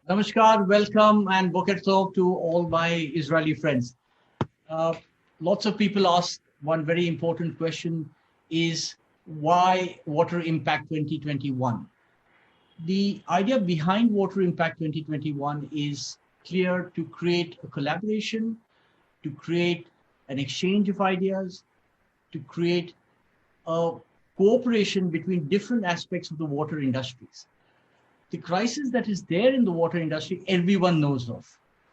Namaskar, welcome and Boker Tov to all my Israeli friends. Lots of people ask one very important question is why Water Impact 2021? The idea behind Water Impact 2021 is clear: to create a collaboration, to create an exchange of ideas, to create a cooperation between different aspects of the water industries. The crisis that is there in the water industry, everyone knows of.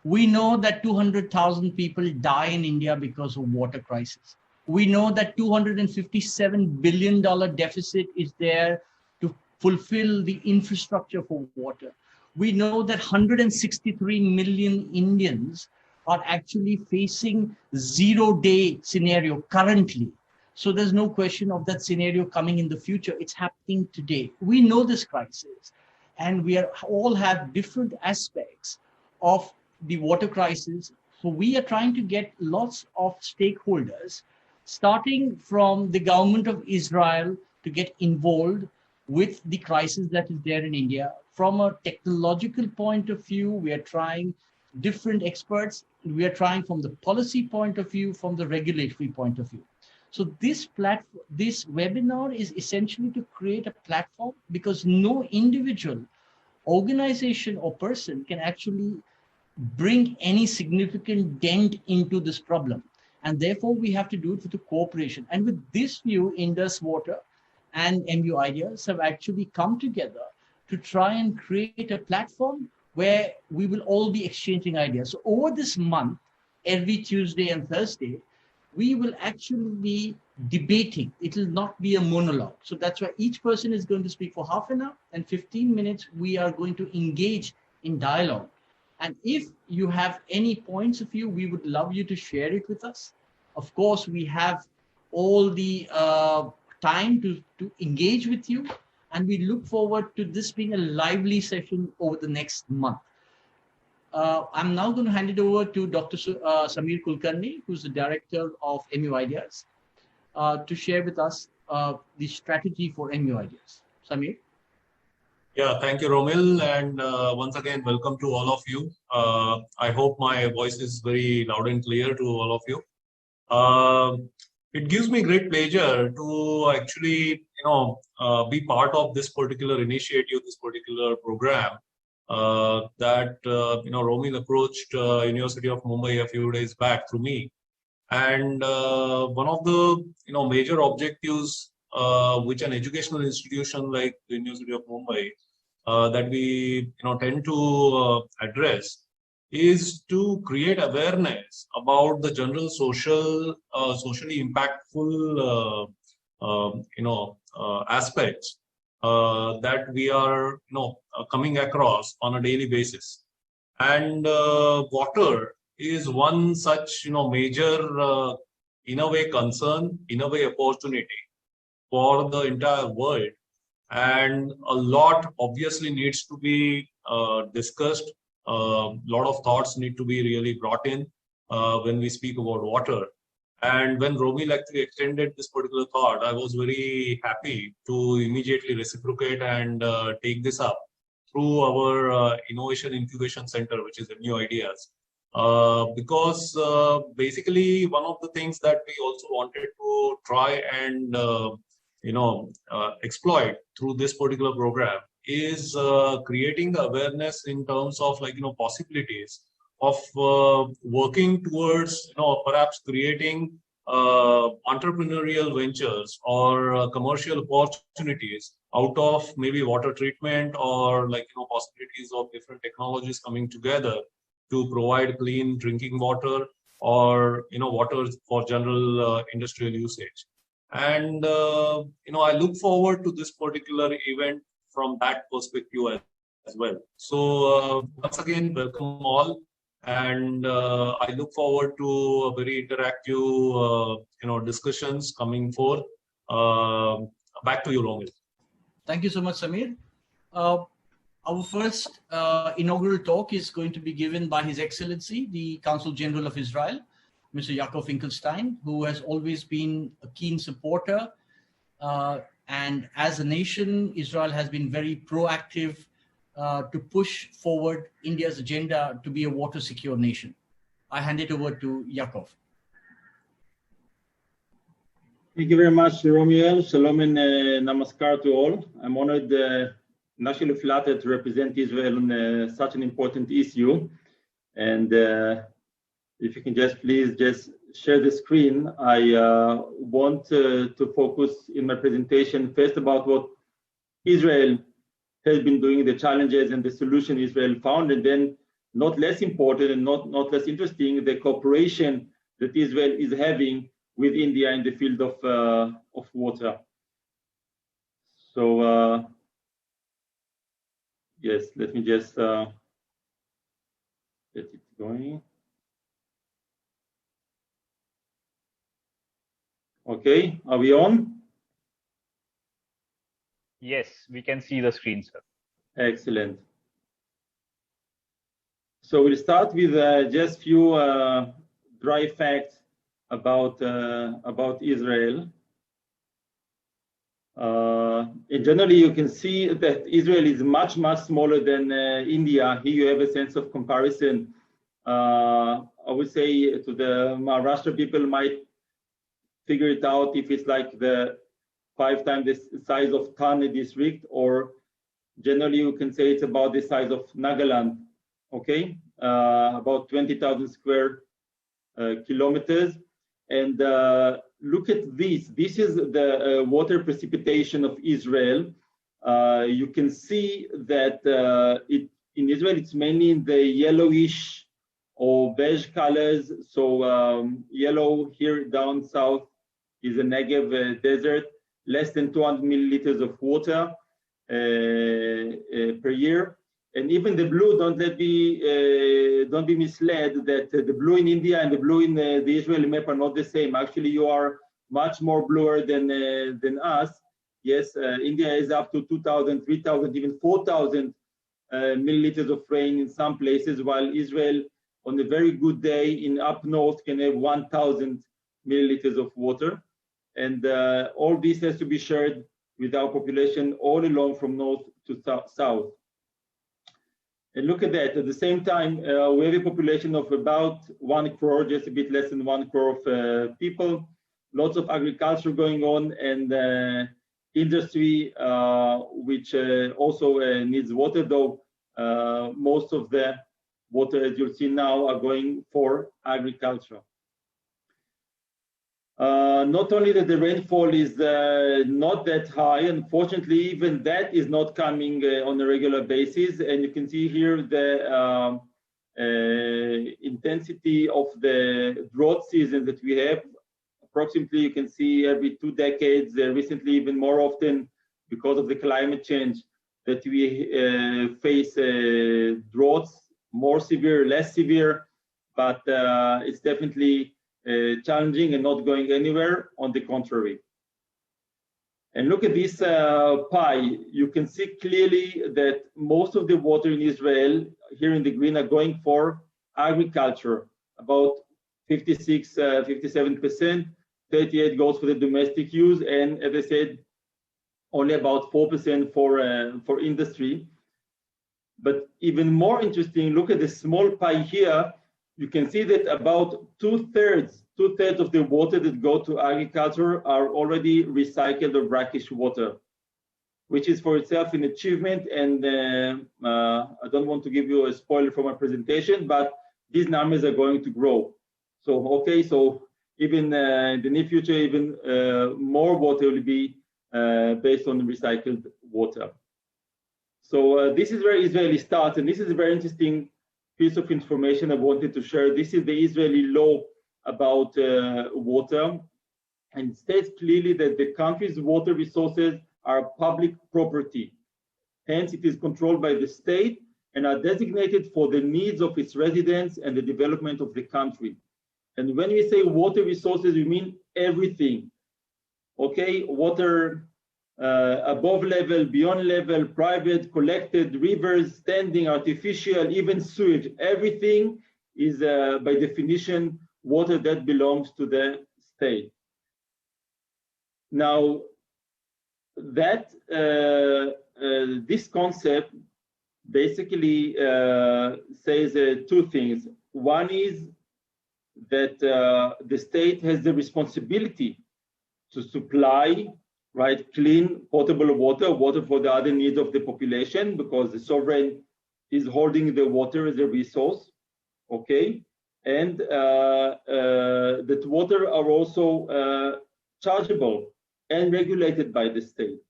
We know that 200,000 people die in India because of water crisis. We know that $257 billion deficit is there to fulfill the infrastructure for water. We know that 163 million Indians are actually facing zero-day scenario currently. So there's no question of that scenario coming in the future. It's happening today. We know this crisis. And we all have different aspects of the water crisis. So we are trying to get lots of stakeholders, starting from the government of Israel, to get involved with the crisis that is there in India. From a technological point of view, we are trying different experts. We are trying from the policy point of view, from the regulatory point of view. So this webinar is essentially to create a platform, because no individual, organization or person can actually bring any significant dent into this problem. And therefore we have to do it with the cooperation. And with this view, Indus Water and MUIDEAS have actually come together to try and create a platform where we will all be exchanging ideas. So over this month, every Tuesday and Thursday, we will actually be debating. It will not be a monologue. So that's why each person is going to speak for half an hour, and 15 minutes we are going to engage in dialogue. And if you have any points of view, we would love you to share it with us. Of course, we have all the time to engage with you, and we look forward to this being a lively session over the next month. I'm now going to hand it over to Dr. Samir Kulkarni, who's the director of MUIDEAS, to share with us the strategy for MUIDEAS. Samir? Yeah, thank you, ROMIEL, and once again, welcome to all of you. I hope my voice is very loud and clear to all of you. It gives me great pleasure to actually, be part of this particular initiative, this particular program. That ROMIEL approached University of Mumbai a few days back through me, and one of the major objectives which an educational institution like the University of Mumbai that we tend to address is to create awareness about the general socially impactful aspects that we are coming across on a daily basis. And water is one such major in a way concern, in a way opportunity for the entire world, and a lot obviously needs to be discussed. A lot of thoughts need to be really brought in when we speak about water. And when ROMIEL actually extended this particular thought, I was very happy to immediately reciprocate and take this up through our Innovation Incubation Center, which is MUIDEAS. Because basically one of the things that we also wanted to try and exploit through this particular program is creating the awareness in terms of possibilities of working towards perhaps creating entrepreneurial ventures or commercial opportunities out of maybe water treatment, or possibilities of different technologies coming together to provide clean drinking water, or water for general industrial usage. And I look forward to this particular event from that perspective as well. So once again, welcome all. And I look forward to a very interactive, discussions coming forth. Back to you, ROMIEL. Thank you so much, Samir. Our first inaugural talk is going to be given by His Excellency, the Consul General of Israel, Mr. Yaakov Finkelstein, who has always been a keen supporter. And as a nation, Israel has been very proactive to push forward India's agenda to be a water secure nation? I hand it over to Yaakov. Thank you very much, ROMIEL. Shalom and namaskar to all. I'm honored, naturally flattered to represent Israel on such an important issue. And if you can just please just share the screen, I want to focus in my presentation first about what Israel has been doing, the challenges and the solution Israel found, and then not less important and not less interesting, the cooperation that Israel is having with India in the field of water. So yes, let me just get it going. Okay, are we on? Yes, we can see the screen, sir. Excellent. So we'll start with just few dry facts about Israel. And generally, you can see that Israel is much smaller than India. Here you have a sense of comparison. I would say to the Maharashtra people might figure it out if it's like the 5 times the size of Thane district, or generally you can say it's about the size of Nagaland. Okay, about 20,000 square kilometers. And look at this. This is the water precipitation of Israel. You can see that in Israel, it's mainly in the yellowish or beige colors. So yellow here down south is the Negev desert, less than 200 milliliters of water per year. And even the blue, don't be misled that the blue in India and the blue in the Israeli map are not the same. Actually, you are much more bluer than us. Yes, India is up to 2,000, 3,000, even 4,000 milliliters of rain in some places, while Israel, on a very good day in up north, can have 1,000 milliliters of water. And all this has to be shared with our population all along from north to south. And look at that. At the same time, we have a population of about 1 crore, just a bit less than 1 crore of people. Lots of agriculture going on, and industry, which also needs water, though most of the water, as you'll see now, are going for agriculture. Not only that the rainfall is not that high, unfortunately, even that is not coming on a regular basis. And you can see here the intensity of the drought season that we have. Approximately, you can see every 2 decades, recently even more often because of the climate change, that we face droughts, more severe, less severe, but it's definitely challenging and not going anywhere, on the contrary. And look at this pie. You can see clearly that most of the water in Israel, here in the green, are going for agriculture. About 56, 57%, 38 goes for the domestic use, and as I said, only about 4% for industry. But even more interesting, look at the small pie here. You can see that about two-thirds of the water that go to agriculture are already recycled or brackish water, which is for itself an achievement. And I don't want to give you a spoiler for my presentation, but these numbers are going to grow. So, okay, so even in the near future, even more water will be based on recycled water. So this is where Israel starts, and this is a very interesting piece of information I wanted to share. This is the Israeli law about water, and it states clearly that the country's water resources are public property. Hence, it is controlled by the state and are designated for the needs of its residents and the development of the country. And when we say water resources, we mean everything. Okay, water above level, beyond level, private, collected, rivers, standing, artificial, even sewage. Everything is by definition water that belongs to the state. Now, that this concept basically says two things. One is that the state has the responsibility to supply, right, clean, potable water for the other needs of the population, because the sovereign is holding the water as a resource, okay? And that water are also chargeable and regulated by the state.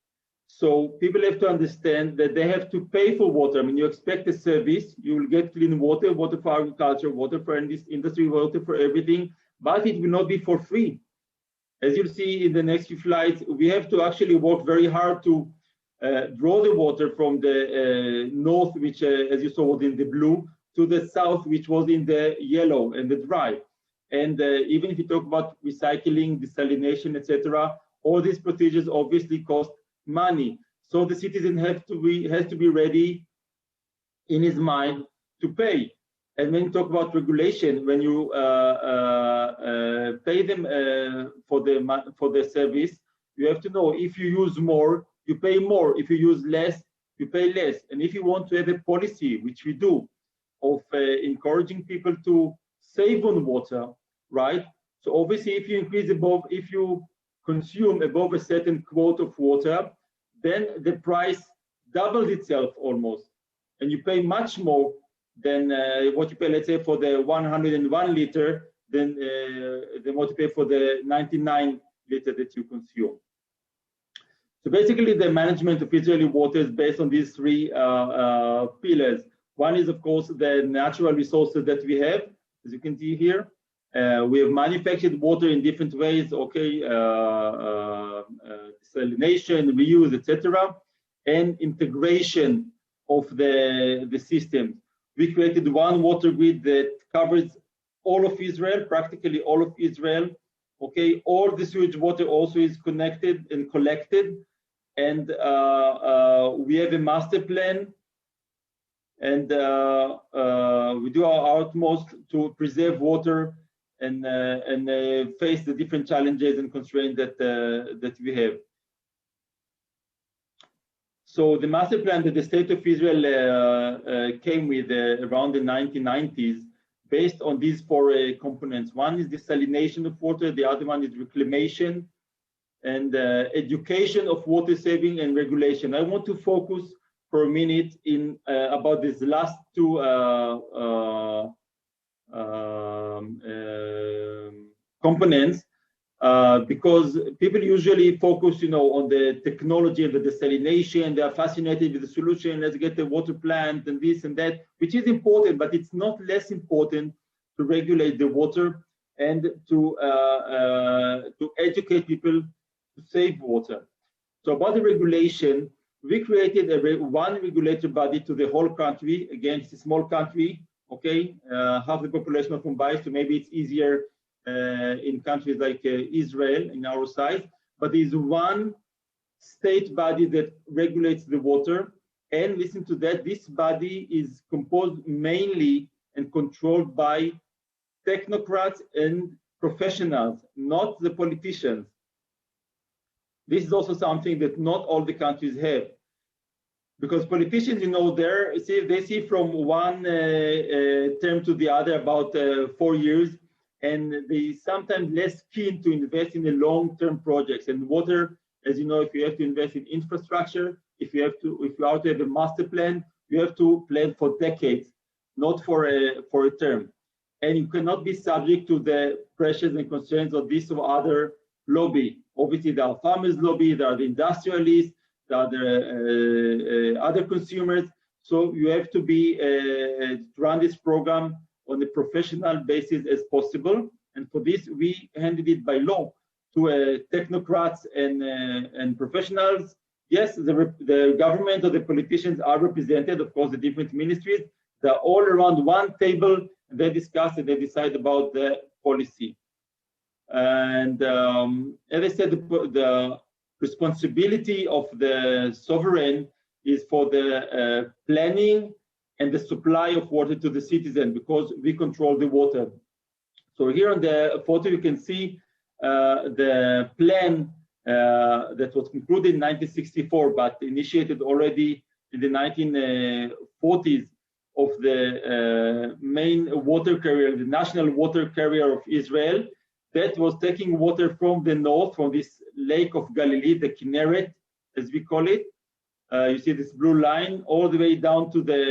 So people have to understand that they have to pay for water. I mean, you expect a service, you will get clean water, water for agriculture, water for industry, water for everything, but it will not be for free. As you'll see in the next few slides, we have to actually work very hard to draw the water from the north, which, as you saw, was in the blue, to the south, which was in the yellow and the dry. And even if you talk about recycling, desalination, etc., all these procedures obviously cost money. So the citizen has to be ready in his mind to pay. And when you talk about regulation, when you pay them for the service, you have to know if you use more, you pay more. If you use less, you pay less. And if you want to have a policy, which we do, of encouraging people to save on water, right? So obviously, if you consume above a certain quota of water, then the price doubles itself almost, and you pay much more than what you pay, let's say, for the 101 liter, than what you pay for the 99 liter that you consume. So basically, the management of Israeli water is based on these three pillars. One is, of course, the natural resources that we have, as you can see here. We have manufactured water in different ways, okay, desalination, reuse, etc., and integration of the system. We created one water grid that covers all of Israel, practically all of Israel. Okay, all the sewage water also is connected and collected, and we have a master plan, and we do our utmost to preserve water and face the different challenges and constraints that we have. So the master plan that the state of Israel came with around the 1990s, based on these four components. One is desalination of water, the other one is reclamation, and education of water saving and regulation. I want to focus for a minute in about these last two components, because people usually focus, on the technology of the desalination. They are fascinated with the solution. Let's get the water plant and this and that, which is important, but it's not less important to regulate the water and to educate people to save water. So about the regulation, we created one regulator body to the whole country. Again, it's a small country, okay, half the population of Mumbai, so maybe it's easier in countries like Israel in our size, but there's one state body that regulates the water. And listen to that, this body is composed mainly and controlled by technocrats and professionals, not the politicians. This is also something that not all the countries have, because politicians, they see from one term to the other about 4 years, and they sometimes less keen to invest in the long-term projects. And water, as you know, if you have to invest in infrastructure, if you are to have a master plan, you have to plan for decades, not for a term. And you cannot be subject to the pressures and concerns of this or other lobby. Obviously, there are farmers' lobby, there are the industrialists, there are the other consumers. So you have to be run this program on a professional basis as possible. And for this, we handed it by law to technocrats and professionals. Yes, the government or the politicians are represented, of course, the different ministries. They're all around one table, and they discuss and they decide about the policy. And as I said, the responsibility of the sovereign is for the planning and the supply of water to the citizen, because we control the water. So here on the photo, you can see the plan that was concluded in 1964, but initiated already in the 1940s of the main water carrier, the national water carrier of Israel, that was taking water from the north, from this Lake of Galilee, the Keynote, as we call it. You see this blue line all the way down to the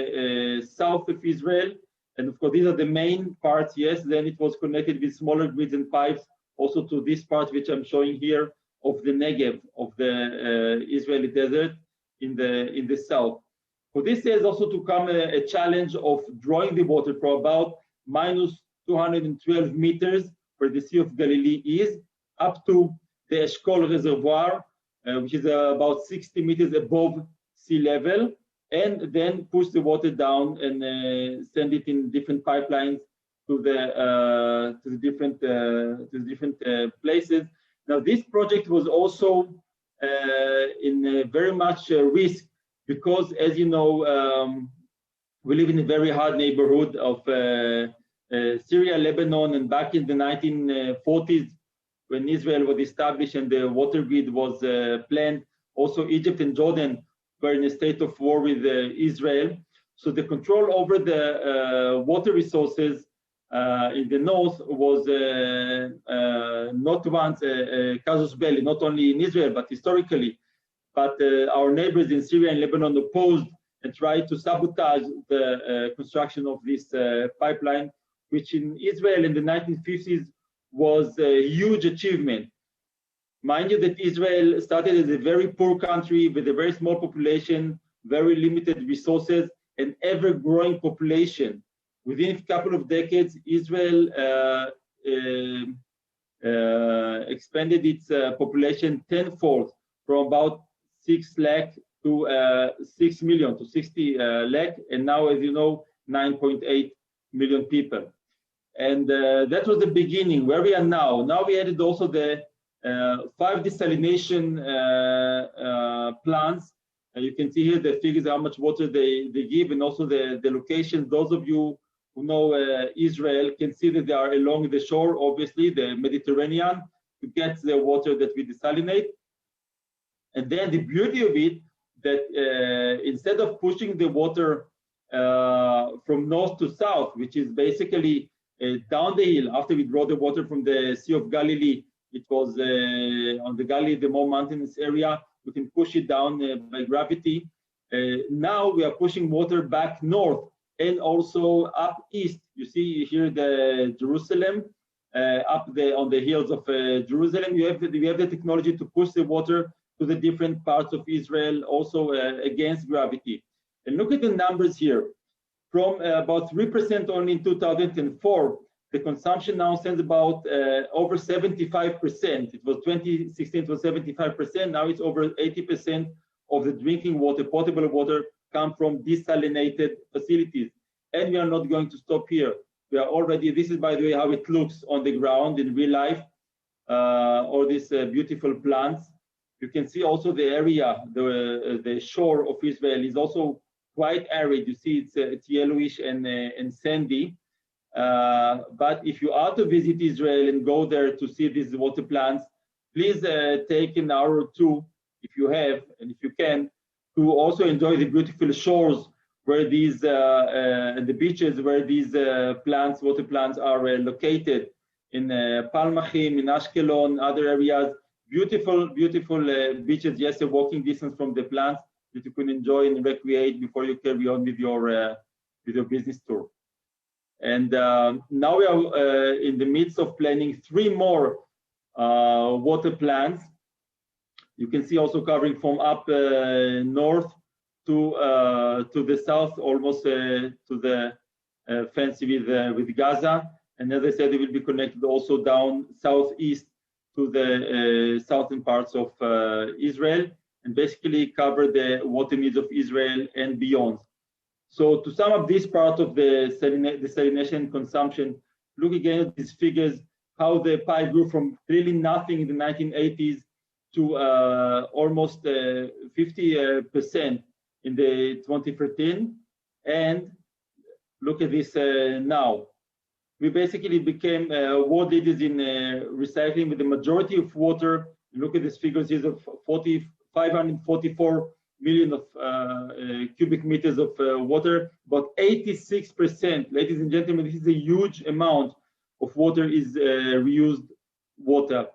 south of Israel. And of course, these are the main parts, yes. Then it was connected with smaller grids and pipes also to this part, which I'm showing here, of the Negev, of the Israeli desert in the south. For this has also to come a challenge of drawing the water from about minus 212 meters where the Sea of Galilee is, up to the Eshkol Reservoir, which is about 60 meters above sea level, and then push the water down and send it in different pipelines to the different places. Now, this project was also in very much risk because, as you know, we live in a very hard neighborhood of Syria, Lebanon, and back in the 1940s, when Israel was established and the water grid was planned, also Egypt and Jordan were in a state of war with Israel. So the control over the water resources in the north was not once a casus belli, not only in Israel, but historically. But our neighbors in Syria and Lebanon opposed and tried to sabotage the construction of this pipeline, which in Israel in the 1950s was a huge achievement. Mind you that Israel started as a very poor country with a very small population, very limited resources, and ever-growing population. Within a couple of decades, Israel expanded its population tenfold from about 6 lakh to 6 million, to 60 lakh, and now, as you know, 9.8 million people. And that was the beginning. Where we are now. Now we added also the 5 desalination plants. You can see here the figures, how much water they give, and also the locations. Those of you who know Israel can see that they are along the shore, obviously, the Mediterranean, to get the water that we desalinate. And then the beauty of it, that instead of pushing the water from north to south, which is basically down the hill, after we draw the water from the Sea of Galilee, it was on the Galilee, the more mountainous area, we can push it down by gravity. Now we are pushing water back north and also up east. You see here the Jerusalem, up on the hills of Jerusalem. We have the technology to push the water to the different parts of Israel, also against gravity. And look at the numbers here. From about 3% only in 2004, the consumption now stands about over 75%. It was 2016, it was 75%. Now it's over 80% of the drinking water, potable water, come from desalinated facilities. And we are not going to stop here. We are already, this is by the way how it looks on the ground in real life, all these beautiful plants. You can see also the area, the shore of Israel is also quite arid. You see it's yellowish and sandy. But if you are to visit Israel and go there to see these water plants, please take an hour or two, if you have and if you can, to also enjoy the beautiful shores where these and the beaches where these plants, water plants, are located in Palmachim, in Ashkelon, other areas. Beautiful, beautiful beaches, just a walking distance from the plants that you can enjoy and recreate before you carry on with your business tour. And now we are in the midst of planning 3 more water plants. You can see also covering from up north to the south, almost to the fence with Gaza. And as I said, it will be connected also down southeast to the southern parts of Israel, and basically cover the water needs of Israel and beyond. So to sum up this part of the desalination consumption, look again at these figures, how the pie grew from really nothing in the 1980s to almost 50% in the 2013. And look at this now. We basically became world leaders in recycling with the majority of water. Look at these figures here of 544 million of cubic meters of water. About 86%, ladies and gentlemen, this is a huge amount of water is reused water.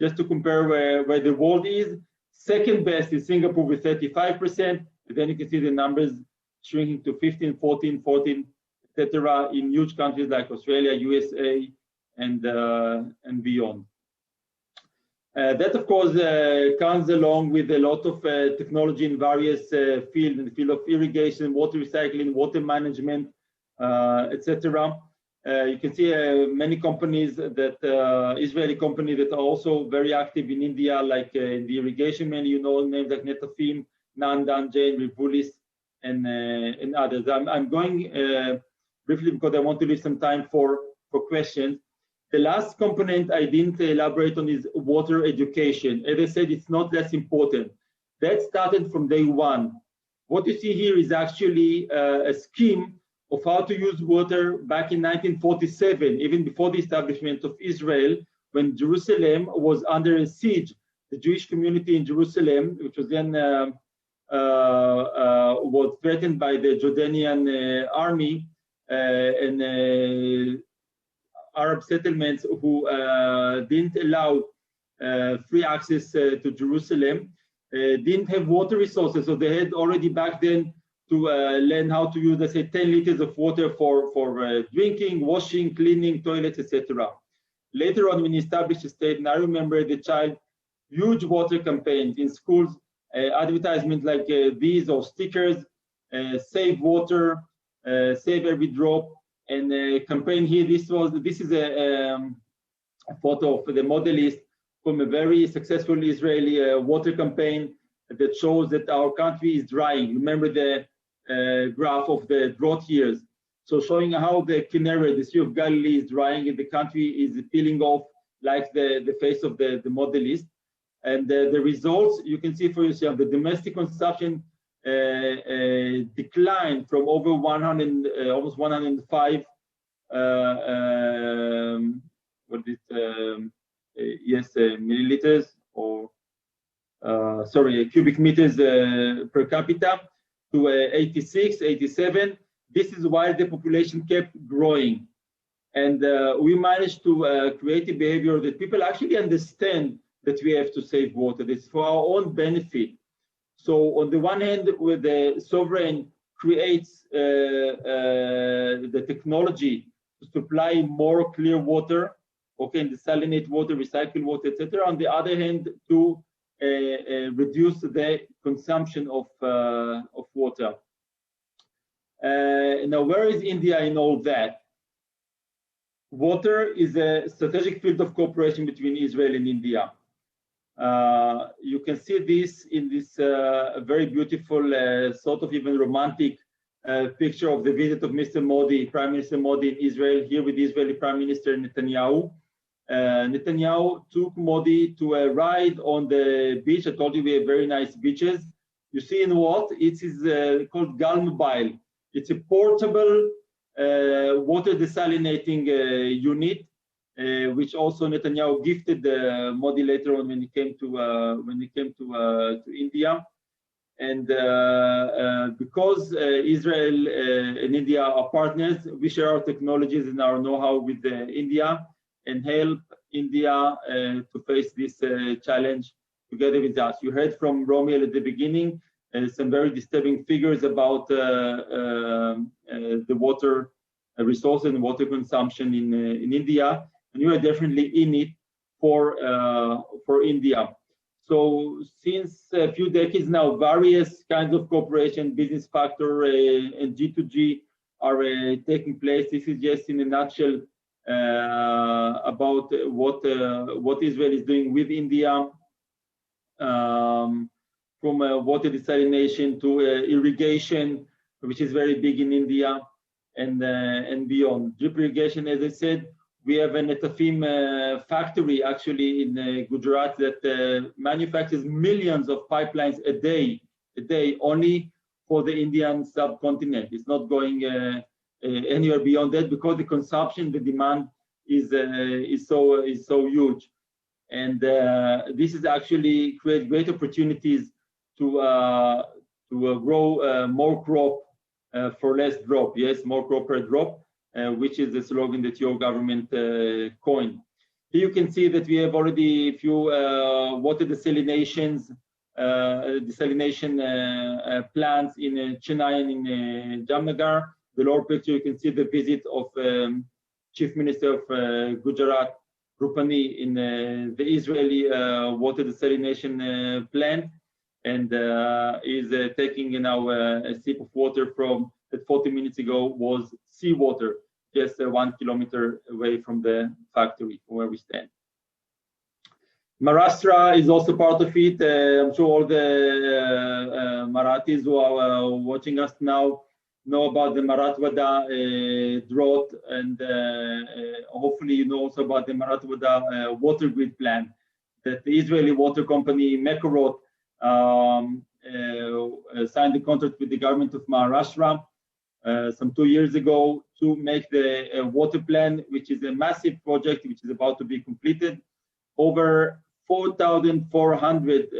Just to compare where the world is, second best is Singapore with 35%. Then you can see the numbers shrinking to 15, 14, 14, etc. in huge countries like Australia, USA, and beyond. That, of course, comes along with a lot of technology in various fields, in the field of irrigation, water recycling, water management, etc. You can see many companies that, Israeli companies that are also very active in India, like in the irrigation, many names like Netafim, Nandan, Jain, Rivulis, and others. I'm going briefly because I want to leave some time for questions. The last component I didn't elaborate on is water education. As I said, it's not less important. That started from day one. What you see here is actually a scheme of how to use water back in 1947, even before the establishment of Israel, when Jerusalem was under a siege. The Jewish community in Jerusalem, which was then was threatened by the Jordanian army and Arab settlements who didn't allow free access to Jerusalem, didn't have water resources, so they had already back then to learn how to use, let's say, 10 liters of water for drinking, washing, cleaning, toilets, etc. Later on, when he established the state, and I remember as a child, huge water campaigns in schools, advertisements like these or stickers, save water, save every drop, and campaign here. This is a photo of the modelist from a very successful Israeli water campaign that shows that our country is drying. Remember the graph of the drought years. So showing how the Kinneret, the Sea of Galilee, is drying and the country is peeling off like the face of the modelist. And the results, you can see for yourself, the domestic consumption declined from over 100, almost 105, milliliters or cubic meters per capita to 86, 87. This is why the population kept growing. And we managed to create a behavior that people actually understand that we have to save water. This is for our own benefit. So on the one hand, where the sovereign creates the technology to supply more clear water, okay, and desalinate water, recycle water, etc. On the other hand, to reduce the consumption of water. Now, where is India in all that? Water is a strategic field of cooperation between Israel and India. You can see this in this very beautiful, sort of even romantic picture of the visit of Mr. Modi, Prime Minister Modi in Israel, here with the Israeli Prime Minister Netanyahu. Netanyahu took Modi to a ride on the beach. I told you we have very nice beaches. You see in what? It is called Gal Mobile. It's a portable water desalinating unit, which also Netanyahu gifted Modi later on when he came to India. And because Israel and India are partners, we share our technologies and our know-how with India and help India to face this challenge together with us. You heard from ROMIEL at the beginning some very disturbing figures about the water resources and water consumption in India, and you are definitely in it for India. So since a few decades now, various kinds of cooperation, business factor and G2G are taking place. This is just in a nutshell about what Israel is doing with India, from water desalination to irrigation, which is very big in India, and beyond. Drip irrigation, as I said, we have a Netafim factory actually in Gujarat that manufactures millions of pipelines a day only for the Indian subcontinent. It's not going anywhere beyond that because the consumption, the demand is so huge, and this is actually create great opportunities to grow more crop for less drop. Yes, more crop per drop, which is the slogan that your government coined. Here you can see that we have already a few water desalination plants in Chennai and in Jamnagar. The lower picture, you can see the visit of Chief Minister of Gujarat, Rupani, in the Israeli water desalination plant, and is taking now a sip of water from that 40 minutes ago was seawater, just 1 kilometer away from the factory from where we stand. Maharashtra is also part of it. I'm sure all the Marathis who are watching us now know about the Marathwada drought, and hopefully you know also about the Marathwada water grid plan that the Israeli water company Mekorot signed a contract with the government of Maharashtra some 2 years ago to make the water plan, which is a massive project which is about to be completed. Over 4,400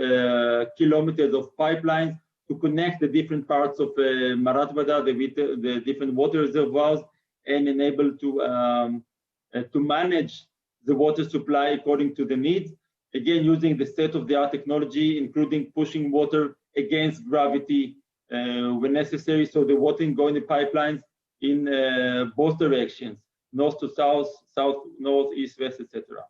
kilometers of pipelines to connect the different parts of Marathwada, the different water reservoirs, and enable to manage the water supply according to the needs. Again, using the state-of-the-art technology, including pushing water against gravity when necessary, so the water can go in the pipelines in both directions, north to south, south, north, east, west, etc.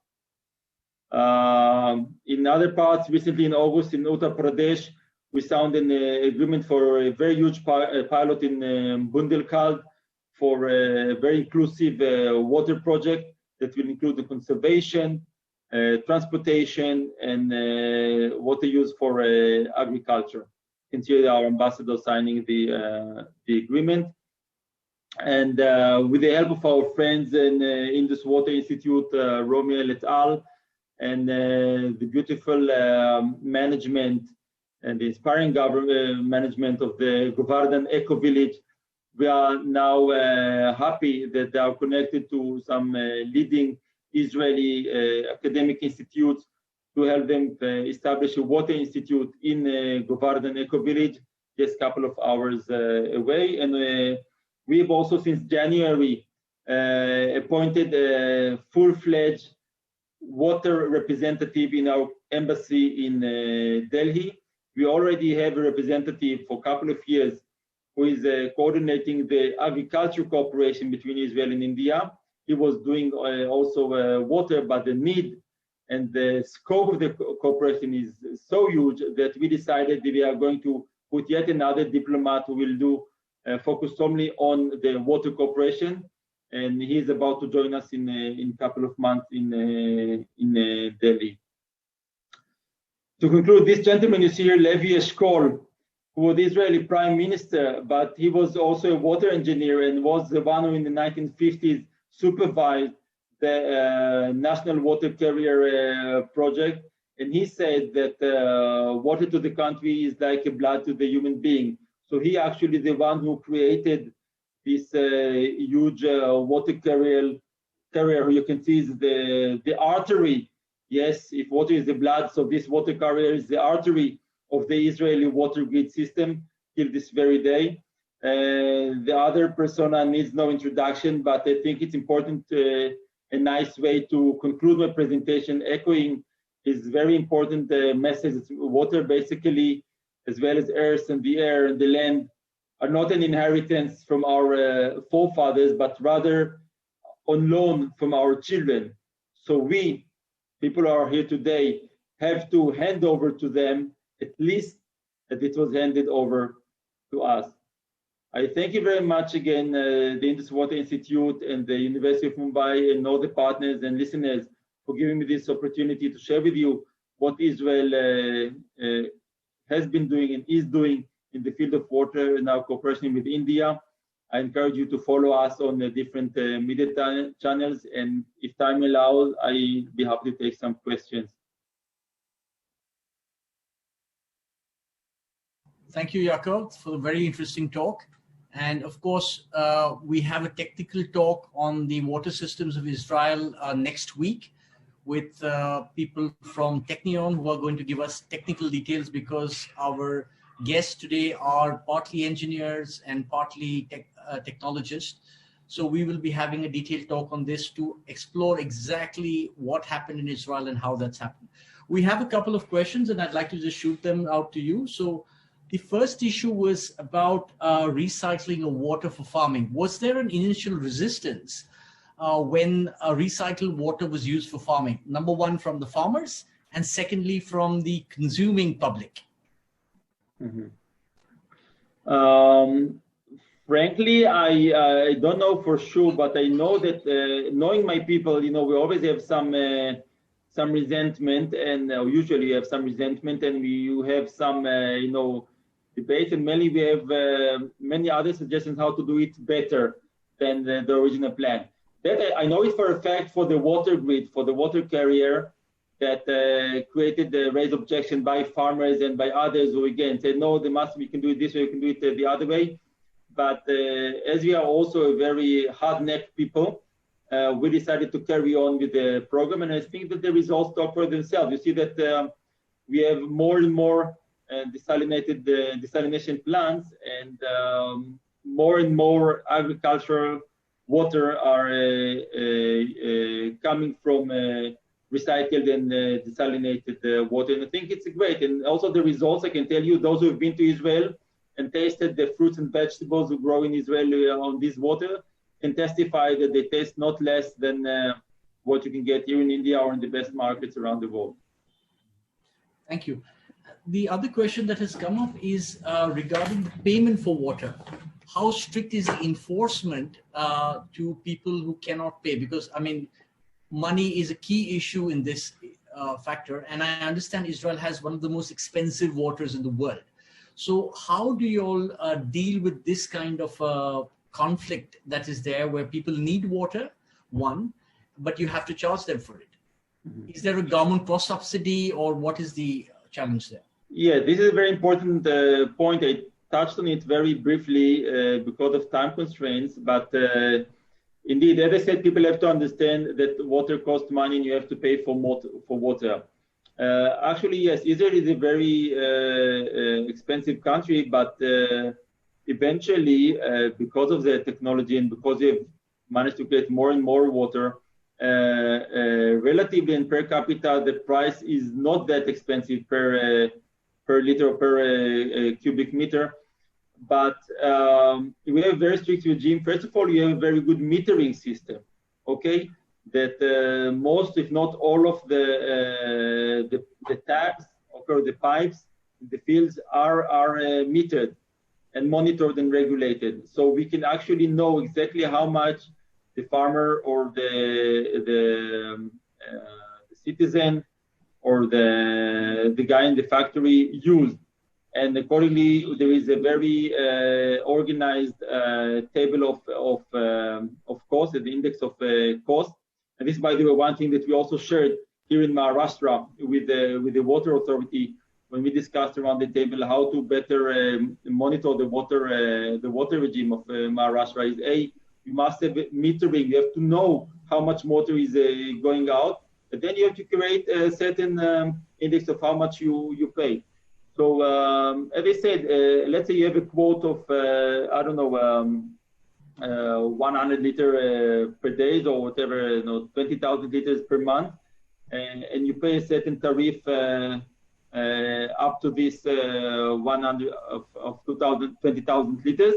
In other parts, recently in August in Uttar Pradesh, we signed an agreement for a very huge pilot in Bundelkhand for a very inclusive water project that will include the conservation, transportation, and water use for agriculture. You can see our ambassador signing the agreement. And with the help of our friends in Indus Water Institute, ROMIEL et al., and the beautiful management and the inspiring government management of the Govardhan Eco Village, we are now happy that they are connected to some leading Israeli academic institutes to help them establish a water institute in Govardhan Eco Village, just a couple of hours away. And we've also, since January, appointed a full-fledged water representative in our embassy in Delhi. We already have a representative for a couple of years who is coordinating the agriculture cooperation between Israel and India. He was doing also water, but the need and the scope of the cooperation is so huge that we decided that we are going to put yet another diplomat who will do focus only on the water cooperation, and he is about to join us in a couple of months in Delhi. To conclude, this gentleman you see here, Levi Eshkol, who was the Israeli prime minister, but he was also a water engineer and was the one who in the 1950s supervised the national water carrier project. And he said that water to the country is like a blood to the human being. So he actually the one who created this huge water carrier. You can see is the artery. Yes, if water is the blood, so this water carrier is the artery of the Israeli water grid system till this very day. The other persona needs no introduction, but I think it's important, a nice way to conclude my presentation, echoing his very important message. Water basically, as well as earth and the air and the land, are not an inheritance from our forefathers, but rather on loan from our children. So we, people who are here today, have to hand over to them at least as it was handed over to us. I thank you very much again, the Indus Water Institute and the University of Mumbai and all the partners and listeners for giving me this opportunity to share with you what Israel has been doing and is doing in the field of water and our cooperation with India. I encourage you to follow us on the different media channels, and if time allows, I'll be happy to take some questions. Thank you, Yaakov, for a very interesting talk. And of course, we have a technical talk on the water systems of Israel next week with people from Technion who are going to give us technical details, because our guests today are partly engineers and partly technologists. So we will be having a detailed talk on this to explore exactly what happened in Israel and how that's happened. We have a couple of questions and I'd like to just shoot them out to you. So the first issue was about recycling of water for farming. Was there an initial resistance when recycled water was used for farming? Number one, from the farmers, and secondly, from the consuming public. Frankly, I don't know for sure, but I know that knowing my people, we always have some resentment, and usually you have some resentment, and you have some, debate, and mainly we have many other suggestions how to do it better than the original plan. That I know it for a fact for the water grid, for the water carrier, that created the raised objection by farmers and by others who again said, no, we can do it this way, we can do it the other way. But as we are also a very hard-necked people, we decided to carry on with the program, and I think that the results talk for themselves. You see that we have more and more desalination plants, and more and more agricultural water are coming from recycled and desalinated water. And I think it's great. And also the results, I can tell you, those who have been to Israel and tasted the fruits and vegetables who grow in Israel on this water can testify that they taste not less than what you can get here in India or in the best markets around the world. Thank you. The other question that has come up is regarding the payment for water. How strict is the enforcement to people who cannot pay? Because, money is a key issue in this factor. And I understand Israel has one of the most expensive waters in the world. So how do you all deal with this kind of conflict that is there where people need water, one, but you have to charge them for it? Mm-hmm. Is there a government cross-subsidy, or what is the challenge there? Yeah, this is a very important point. I touched on it very briefly because of time constraints, but indeed, as I said, people have to understand that water costs money and you have to pay for water. Actually, yes, Israel is a very expensive country, but eventually, because of the technology and because they've managed to get more and more water, relatively and per capita, the price is not that expensive per liter or per cubic meter. But we have a very strict regime. First of all, you have a very good metering system, okay? That most, if not all of the taps or the pipes in the fields are metered and monitored and regulated. So we can actually know exactly how much the farmer or the citizen or the guy in the factory used. And accordingly, there is a very organized table of cost, the index of cost. And this, by the way, one thing that we also shared here in Maharashtra with the water authority when we discussed around the table how to better monitor the water regime of Maharashtra is you must have metering. You have to know how much water is going out, and then you have to create a certain index of how much you pay. So as I said, let's say you have a quote of 100 liters per day or whatever, 20,000 liters per month, and you pay a certain tariff up to this 100 of 20,000 liters.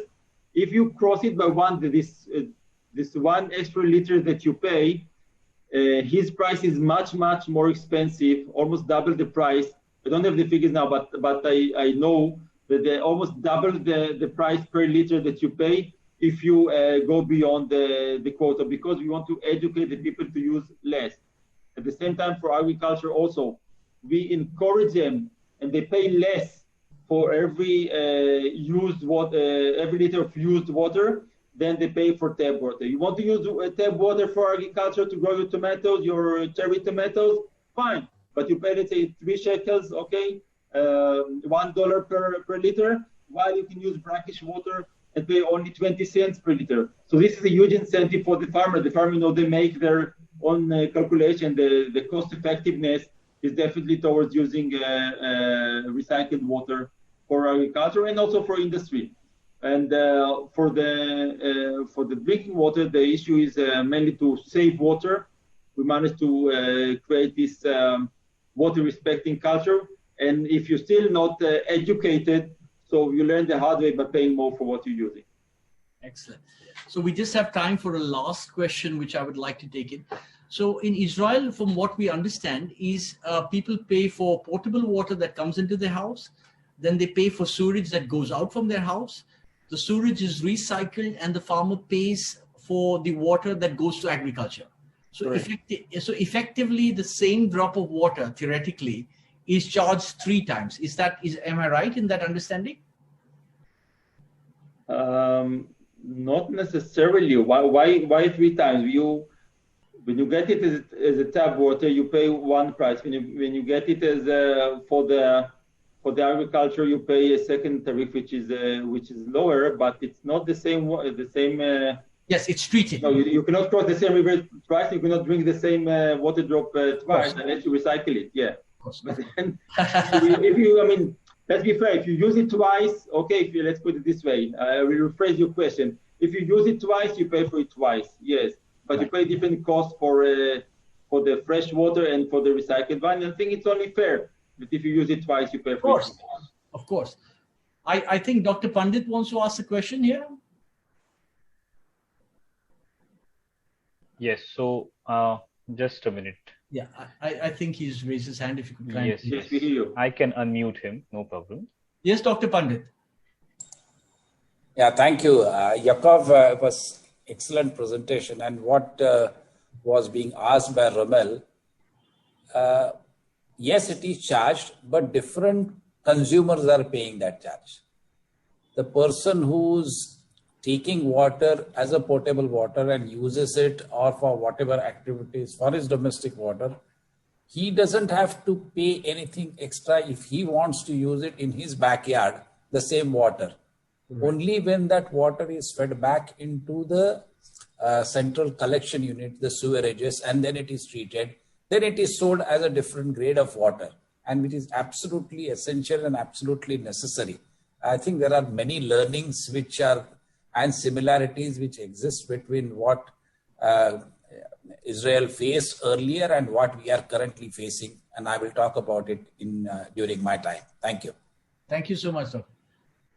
If you cross it by this one extra liter that you pay, his price is much more expensive, almost double the price. I don't have the figures now, but I know that they almost double the price per liter that you pay if you go beyond the quota, because we want to educate the people to use less. At the same time, for agriculture also, we encourage them, and they pay less for every every liter of used water than they pay for tap water. You want to use tap water for agriculture to grow your tomatoes, your cherry tomatoes, fine. But you pay, let's say, 3 shekels, okay, $1 per liter, while you can use brackish water and pay only 20 cents per liter. So this is a huge incentive for the farmer. The farmer, they make their own calculation. The cost effectiveness is definitely towards using recycled water for agriculture and also for industry. And for the drinking water, the issue is mainly to save water. We managed to create this water respecting culture. And if you're still not educated, so you learn the hard way by paying more for what you're using. Excellent. So we just have time for a last question, which I would like to take in. So in Israel, from what we understand, is people pay for potable water that comes into their house. Then they pay for sewage that goes out from their house. The sewage is recycled and the farmer pays for the water that goes to agriculture. So, effectively, the same drop of water, theoretically, is charged 3 times. Am I right in that understanding? Not necessarily. Why 3 times? When you get it as a tap water, you pay one price. When you get it as for the agriculture, you pay a second tariff, which is lower, but it's not the same. Yes, it's treated. No, you cannot cross the same river twice. You cannot drink the same water drop twice unless you recycle it. Yeah. Of course. But then, let's be fair. If you use it twice, okay. Let's put it this way. I will rephrase your question. If you use it twice, you pay for it twice. Yes, but you pay different costs for the fresh water and for the recycled one. I think it's only fair that if you use it twice, you pay for it. Of course. I think Dr. Pandit wants to ask a question here. Yes. So just a minute. Yeah, I think he's raised his hand. If you could try. Yes, we hear you. I can unmute him. No problem. Yes, Dr. Pandit. Yeah, thank you. Yaakov, was excellent presentation. And what was being asked by ROMIEL, yes, it is charged, but different consumers are paying that charge. The person who's taking water as a potable water and uses it or for whatever activities for his domestic water, he doesn't have to pay anything extra if he wants to use it in his backyard, the same water. Only when that water is fed back into the central collection unit, the sewerages, and then it is treated, then it is sold as a different grade of water, and it is absolutely essential and absolutely necessary. I think there are many learnings and similarities which exist between what Israel faced earlier and what we are currently facing, and I will talk about it during my time. Thank you. Thank you so much, Doctor.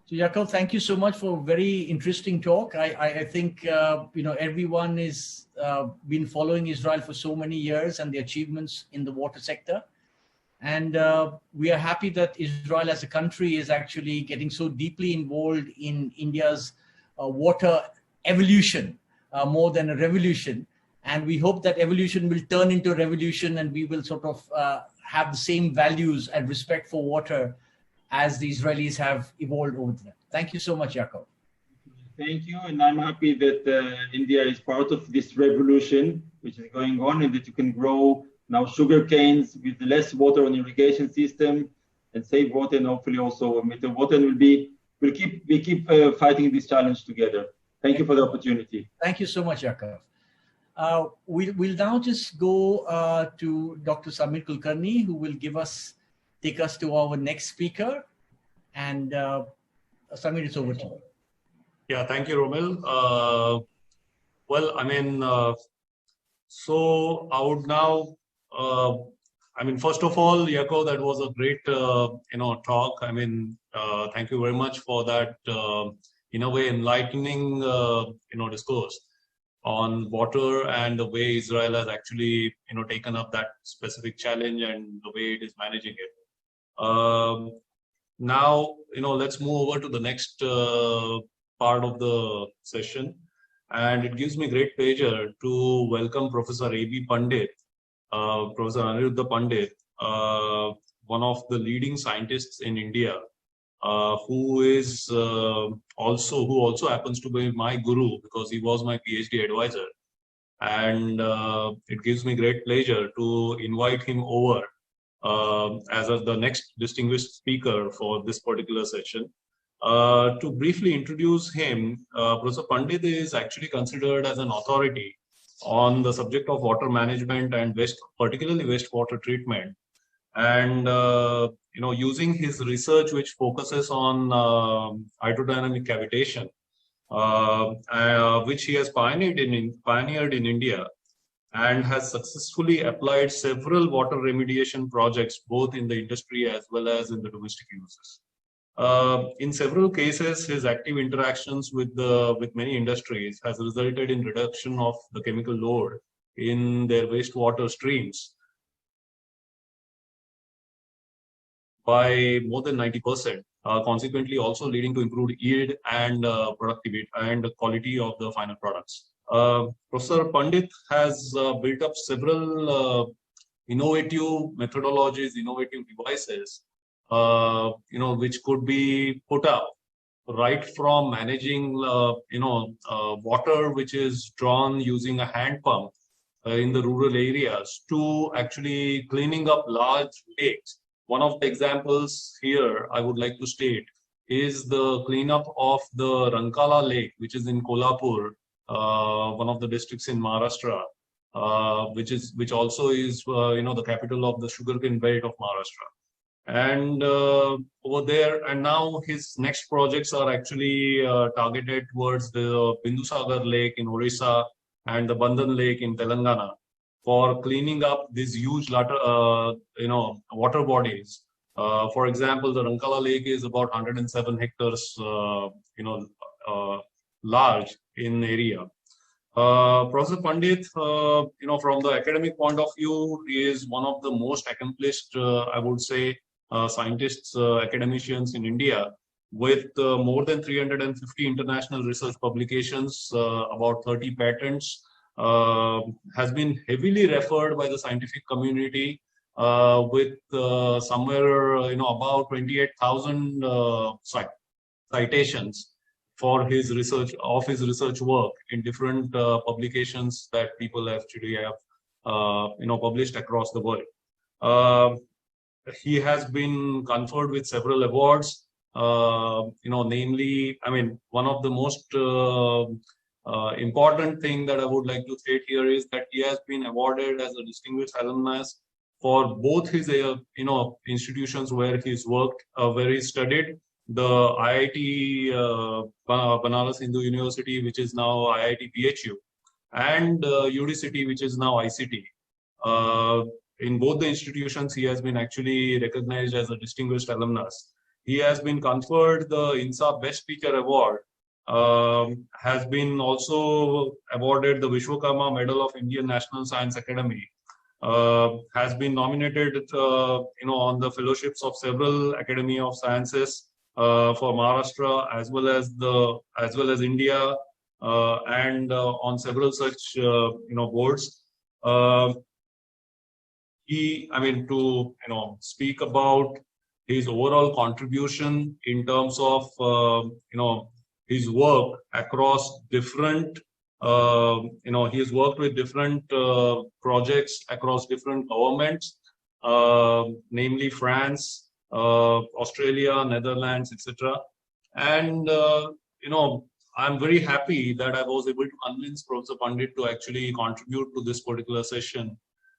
So Yaakov, thank you so much for a very interesting talk. I think everyone is been following Israel for so many years and the achievements in the water sector. And we are happy that Israel as a country is actually getting so deeply involved in India's water evolution more than a revolution. And we hope that evolution will turn into a revolution and we will sort of have the same values and respect for water as the Israelis have evolved over there. Thank you so much, Yaakov. Thank you. And I'm happy that India is part of this revolution, which is going on, and that you can grow now sugar canes with less water on irrigation system and save water, and hopefully also meter water. And we'll keep fighting this challenge together. Thank you for the opportunity. Thank you so much, Yaakov. We'll now just go to Dr. Samir Kulkarni, who will take us to our next speaker. And Samir, it's over to you. Yeah, thank you, ROMIEL. So I would now, first of all, Yaakov, that was a great, talk. Thank you very much for that, in a way, enlightening, discourse on water and the way Israel has actually, taken up that specific challenge and the way it is managing it. Now, let's move over to the next part of the session. And it gives me great pleasure to welcome Professor A.B. Pandit, Professor Aniruddha Pandit, one of the leading scientists in India, who also happens to be my guru because he was my PhD advisor. And it gives me great pleasure to invite him over as the next distinguished speaker for this particular session. To briefly introduce him, Professor Pandit is actually considered as an authority on the subject of water management and particularly wastewater treatment. And using his research, which focuses on hydrodynamic cavitation, which he has pioneered in India, and has successfully applied several water remediation projects, both in the industry as well as in the domestic uses. In several cases, his active interactions with many industries has resulted in reduction of the chemical load in their wastewater streams by more than 90%, consequently also leading to improved yield and productivity and quality of the final products. Professor Pandit has built up several innovative methodologies, innovative devices, which could be put up right from managing, water which is drawn using a hand pump in the rural areas to actually cleaning up large lakes. One of the examples here I would like to state is the cleanup of the Rankala Lake, which is in Kolhapur, one of the districts in Maharashtra, which also is the capital of the sugarcane belt of Maharashtra. And over there, and now his next projects are actually targeted towards the Bindusagar Lake in Orissa and the Bandhan Lake in Telangana, for cleaning up these huge water bodies. For example, the Rankala Lake is about 107 hectares, large in area. Professor Pandit, from the academic point of view, is one of the most accomplished, I would say, scientists, academicians in India, with more than 350 international research publications, about 30 patents. Has been heavily referred by the scientific community, with somewhere about 28,000 citations for his research work in different publications that people actually have published across the world. He has been conferred with several awards, namely, one of the most important thing that I would like to state here is that he has been awarded as a distinguished alumnus for both his institutions where he's worked, where he studied, the IIT Banaras Hindu University, which is now IIT BHU, and UDCity, which is now ICT. In both the institutions, he has been actually recognized as a distinguished alumnus. He has been conferred the INSA Best Speaker Award, has been also awarded the Vishwakarma Medal of Indian National Science Academy, has been nominated on the fellowships of several Academy of Sciences for Maharashtra as well as India, and on several such boards. To speak about his overall contribution in terms of his work across different, he has worked with different projects across different governments, namely France, Australia, Netherlands, etc. And I'm very happy that I was able to convince Professor Pandit to actually contribute to this particular session.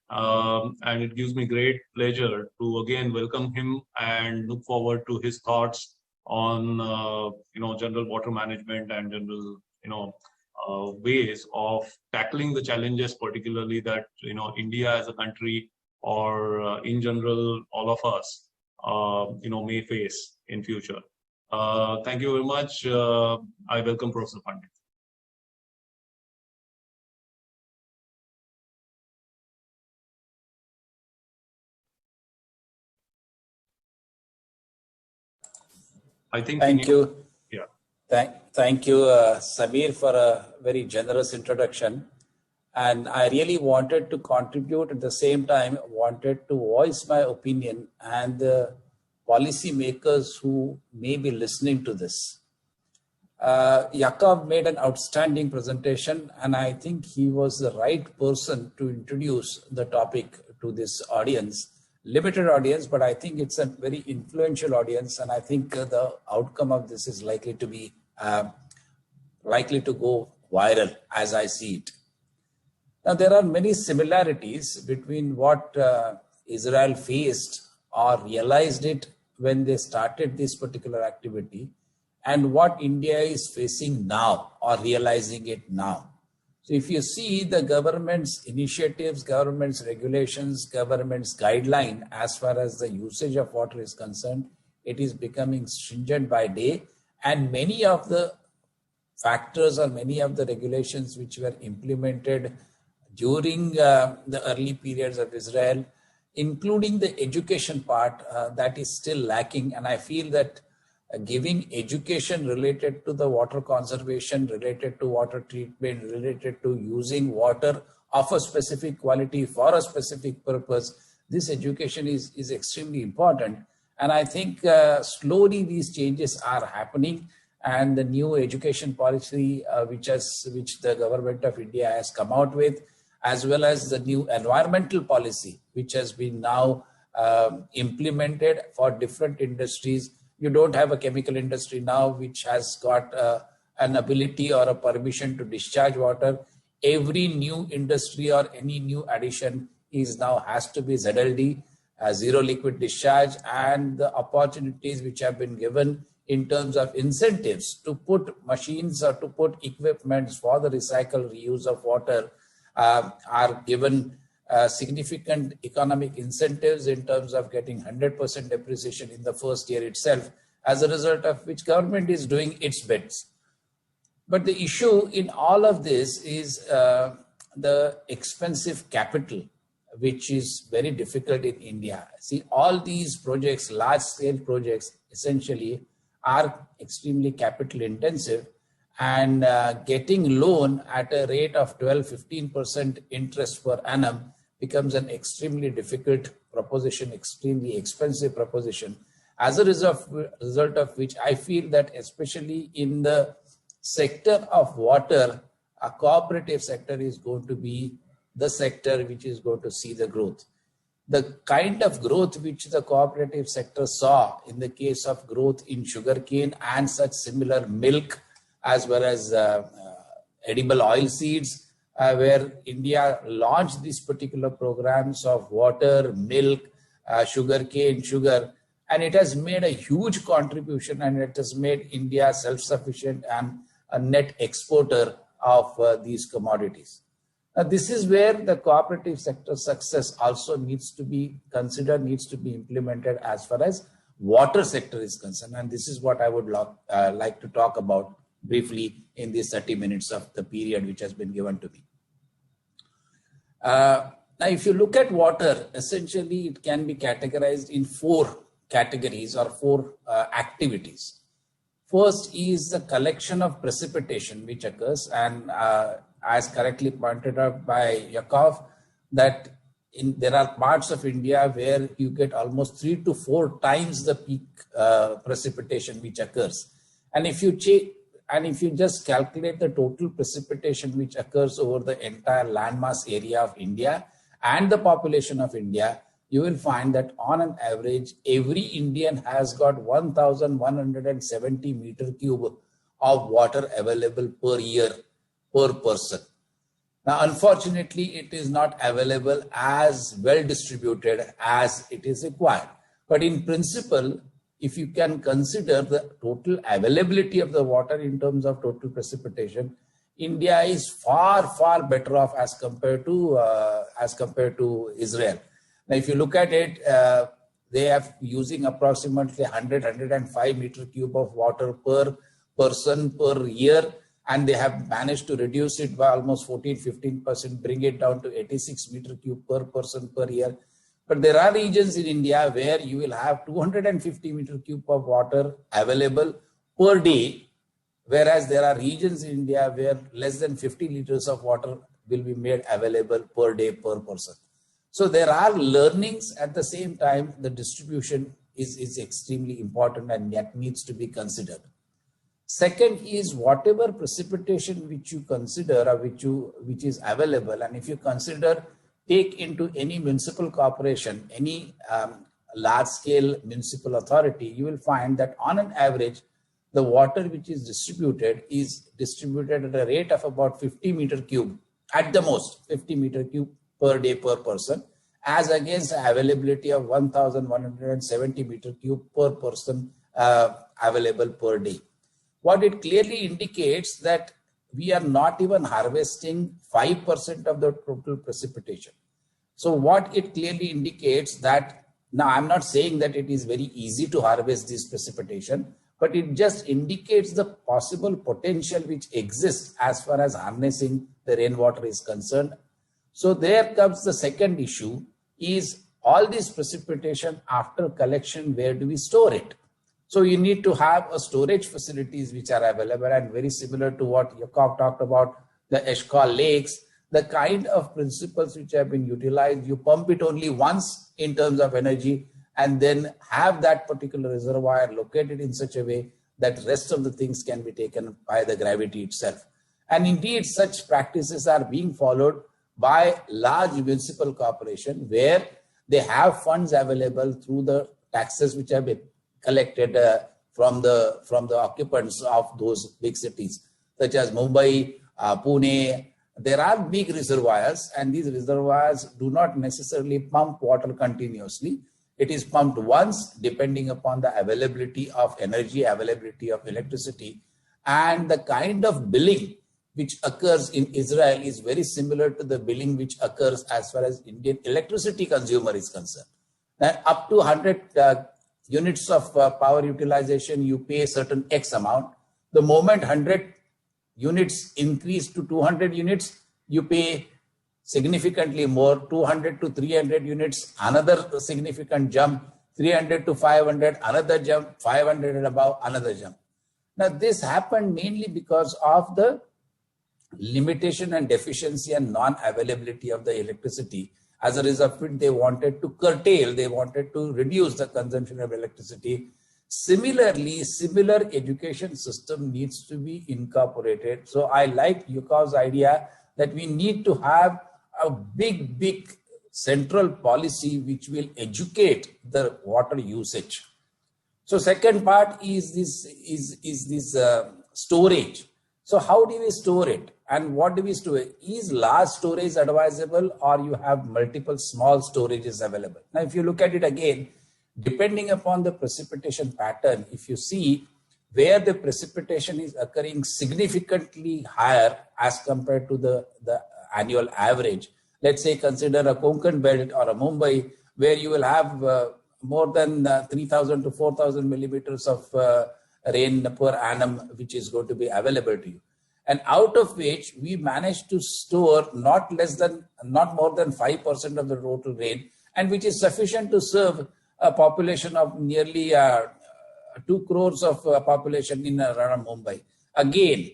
And it gives me great pleasure to again welcome him and look forward to his thoughts on general water management and general ways of tackling the challenges, particularly that India as a country, or in general all of us may face in future. Thank you very much. I welcome Professor Pandit. I think. Thank you. Yeah. Thank you, Samir, for a very generous introduction. And I really wanted to contribute, at the same time, wanted to voice my opinion and the policy makers who may be listening to this. Yakov made an outstanding presentation, and I think he was the right person to introduce the topic to this audience. Limited audience, but I think it's a very influential audience, and I think the outcome of this is likely to be likely to go viral as I see it. Now, there are many similarities between what Israel faced or realized it when they started this particular activity, and what India is facing now or realizing it now. So if you see the government's initiatives, government's regulations, government's guideline as far as the usage of water is concerned, it is becoming stringent by day, and many of the factors or many of the regulations which were implemented during the early periods of Israel, including the education part, that is still lacking. And I feel that giving education related to the water conservation, related to water treatment, related to using water of a specific quality for a specific purpose, this education is extremely important. And I think slowly these changes are happening, and the new education policy which the government of India has come out with, as well as the new environmental policy which has been now implemented for different industries. You don't have a chemical industry now which has got an ability or a permission to discharge water. Every new industry or any new addition is now has to be ZLD, zero liquid discharge, and the opportunities which have been given in terms of incentives to put machines or to put equipments for the recycle reuse of water are given significant economic incentives in terms of getting 100% depreciation in the first year itself, as a result of which government is doing its bits. But the issue in all of this is the expensive capital, which is very difficult in India. See, all these projects, large scale projects, essentially are extremely capital intensive, and getting loan at a rate of 12-15% interest per annum becomes an extremely difficult proposition, extremely expensive proposition. As a result of which, I feel that especially in the sector of water, a cooperative sector is going to be the sector which is going to see the growth. The kind of growth which the cooperative sector saw in the case of growth in sugarcane and such similar milk, as well as edible oil seeds, where India launched these particular programs of water, milk, sugarcane, sugar, and it has made a huge contribution, and it has made India self-sufficient and a net exporter of these commodities. Now, this is where the cooperative sector success also needs to be considered, needs to be implemented as far as water sector is concerned. And this is what I would like to talk about briefly in these 30 minutes of the period which has been given to me. Now, if you look at water, essentially it can be categorized in 4 categories or 4 activities. First is the collection of precipitation which occurs, and as correctly pointed out by Yakov, that there are parts of India where you get almost 3 to 4 times the peak precipitation which occurs. And if you just calculate the total precipitation which occurs over the entire landmass area of India and the population of India, you will find that on an average, every Indian has got 1,170 meter cube of water available per year per person. Now, unfortunately, it is not available as well distributed as it is required. But in principle, if you can consider the total availability of the water in terms of total precipitation, India is far, far better off as compared to Israel. Now, if you look at it, they are using approximately 105 meter cube of water per person per year, and they have managed to reduce it by almost 14-15%, bring it down to 86 meter cube per person per year. But there are regions in India where you will have 250 meter cube of water available per day, whereas there are regions in India where less than 50 liters of water will be made available per day per person. So there are learnings. At the same time, the distribution is extremely important and that needs to be considered. Second is whatever precipitation which you consider or which is available, and if you take into any municipal corporation, any large-scale municipal authority, you will find that on an average, the water which is distributed at a rate of about 50 meter cube, at the most 50 meter cube per day per person. as against availability of 1,170 meter cube per person available per day. What it clearly indicates that we are not even harvesting 5% of the total precipitation. So what it clearly indicates that, now I'm not saying that it is very easy to harvest this precipitation, but it just indicates the possible potential which exists as far as harnessing the rainwater is concerned. So there comes the second issue, is all this precipitation after collection, where do we store it? So you need to have a storage facilities which are available, and very similar to what Yakov talked about, the Eshkol lakes, the kind of principles which have been utilized. You pump it only once in terms of energy, and then have that particular reservoir located in such a way that rest of the things can be taken by the gravity itself. And indeed, such practices are being followed by large municipal corporation, where they have funds available through the taxes which have been collected from the occupants of those big cities, such as Mumbai, Pune. There are big reservoirs, and these reservoirs do not necessarily pump water continuously. It is pumped once, depending upon the availability of energy, availability of electricity, and the kind of billing which occurs in Israel is very similar to the billing which occurs as far as Indian electricity consumer is concerned. Now, up to 100 units of power utilization, you pay a certain X amount. The moment 100 units increase to 200 units, you pay significantly more. 200 to 300 units, another significant jump. 300 to 500, another jump. 500 and above, another jump. Now, this happened mainly because of the limitation and deficiency and non-availability of the electricity. As a result of it, they wanted to curtail, they wanted to reduce the consumption of electricity. Similarly, similar education system needs to be incorporated. So I like Yukov's idea that we need to have a big central policy which will educate the water usage. So second part is this storage. So how do we store it, and what do we store? Is large storage advisable, or you have multiple small storages available? Now, if you look at it again, depending upon the precipitation pattern, if you see where the precipitation is occurring significantly higher as compared to the annual average, let's say consider a Konkan belt or a Mumbai, where you will have more than 3,000 to 4,000 millimeters of rain per annum, which is going to be available to you. And out of which we managed to store not more than 5% of the total rain, and which is sufficient to serve a population of nearly 2 crores of population in around Mumbai. Again,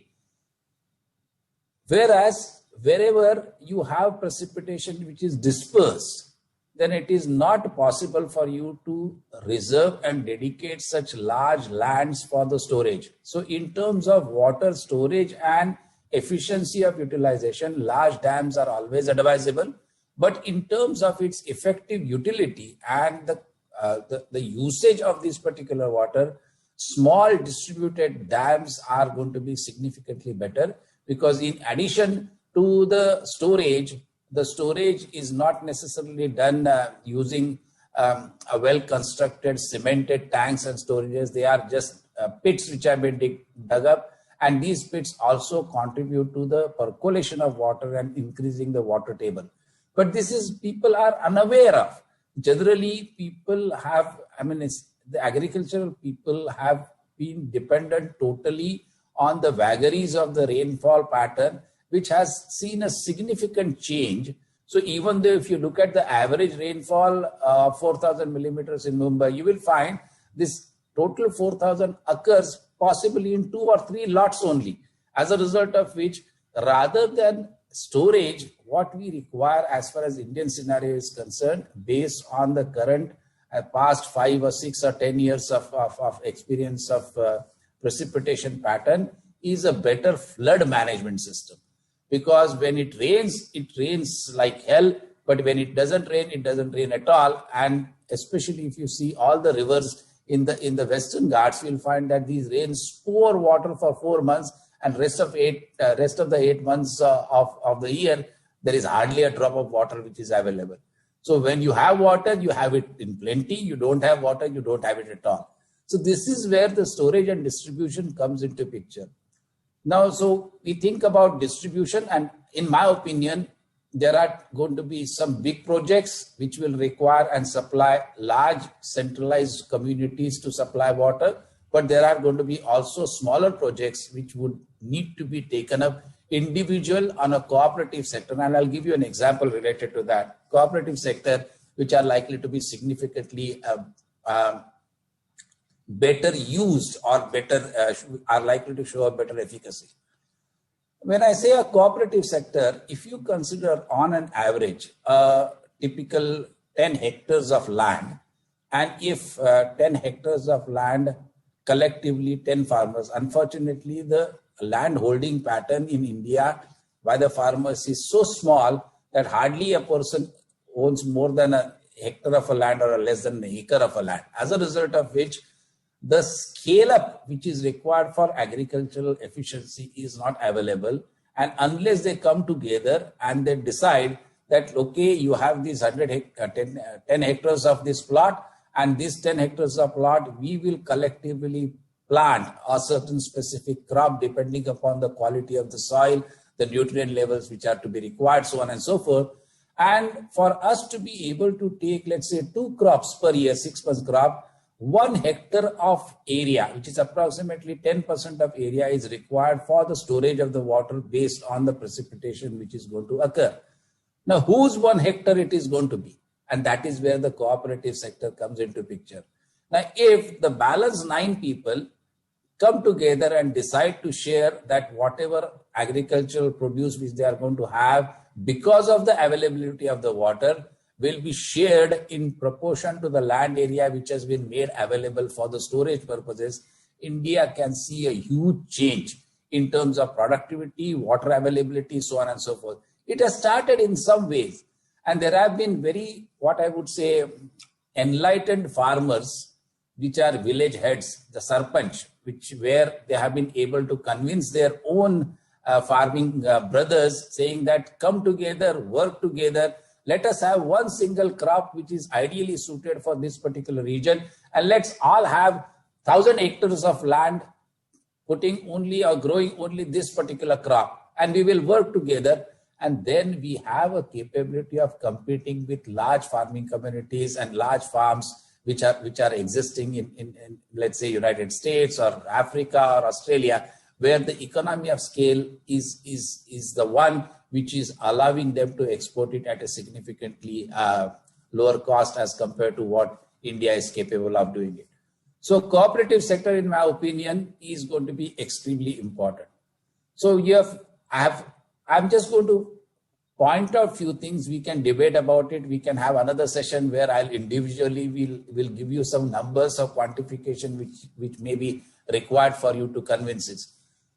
whereas wherever you have precipitation which is dispersed, then it is not possible for you to reserve and dedicate such large lands for the storage. So in terms of water storage and efficiency of utilization, large dams are always advisable. But in terms of its effective utility and the usage of this particular water, small distributed dams are going to be significantly better, because in addition to the storage is not necessarily done using a well-constructed cemented tanks and storages. They are just pits which have been dug up, and these pits also contribute to the percolation of water and increasing the water table. But this is people are unaware of. Generally, people have, the agricultural people have been dependent totally on the vagaries of the rainfall pattern, which has seen a significant change. So even though if you look at the average rainfall, 4,000 millimeters in Mumbai, you will find this total 4,000 occurs possibly in 2 or 3 lots only. As a result of which, rather than storage, what we require as far as Indian scenario is concerned, based on the current past 5 or 6 or 10 years of experience of precipitation pattern, is a better flood management system. Because when it rains like hell, but when it doesn't rain at all. And especially if you see all the rivers in the Western Ghats, you'll find that these rains pour water for 4 months, and rest of the 8 months of the year, there is hardly a drop of water which is available. So when you have water, you have it in plenty. You don't have water, you don't have it at all. So this is where the storage and distribution comes into picture. Now, so we think about distribution, and in my opinion, there are going to be some big projects which will require and supply large centralized communities to supply water. But there are going to be also smaller projects which would need to be taken up individual on a cooperative sector. And I'll give you an example related to that. Cooperative sector, which are likely to be significantly better used or better are likely to show a better efficacy. When I say a cooperative sector, if you consider on an average a typical 10 hectares of land, and if 10 hectares of land collectively 10 farmers, unfortunately the land holding pattern in India by the farmers is so small that hardly a person owns more than a hectare of a land or less than an acre of a land. As a result of which, the scale up which is required for agricultural efficiency is not available. And unless they come together and they decide that, okay, you have these 10 hectares of this plot, and these 10 hectares of plot, we will collectively plant a certain specific crop depending upon the quality of the soil, the nutrient levels which are to be required, so on and so forth. And for us to be able to take, let's say, 2 crops per year, 6 months crop, 1 hectare of area, which is approximately 10% of area, is required for the storage of the water based on the precipitation which is going to occur. Now, whose 1 hectare it is going to be? And that is where the cooperative sector comes into picture. Now, if the balance 9 people come together and decide to share that whatever agricultural produce which they are going to have because of the availability of the water will be shared in proportion to the land area which has been made available for the storage purposes, India can see a huge change in terms of productivity, water availability, so on and so forth. It has started in some ways, and there have been very, what I would say, enlightened farmers, which are village heads, the sarpanch, where they have been able to convince their own farming brothers, saying that come together, work together, let us have one single crop which is ideally suited for this particular region, and let's all have 1,000 hectares of land putting only or growing only this particular crop, and we will work together. And then we have a capability of competing with large farming communities and large farms which are existing in let's say United States or Africa or Australia, where the economy of scale is the one which is allowing them to export it at a significantly lower cost as compared to what India is capable of doing it. So cooperative sector, in my opinion, is going to be extremely important. So I'm just going to point out a few things. We can debate about it. We can have another session where I'll individually will give you some numbers of quantification which may be required for you to convince it.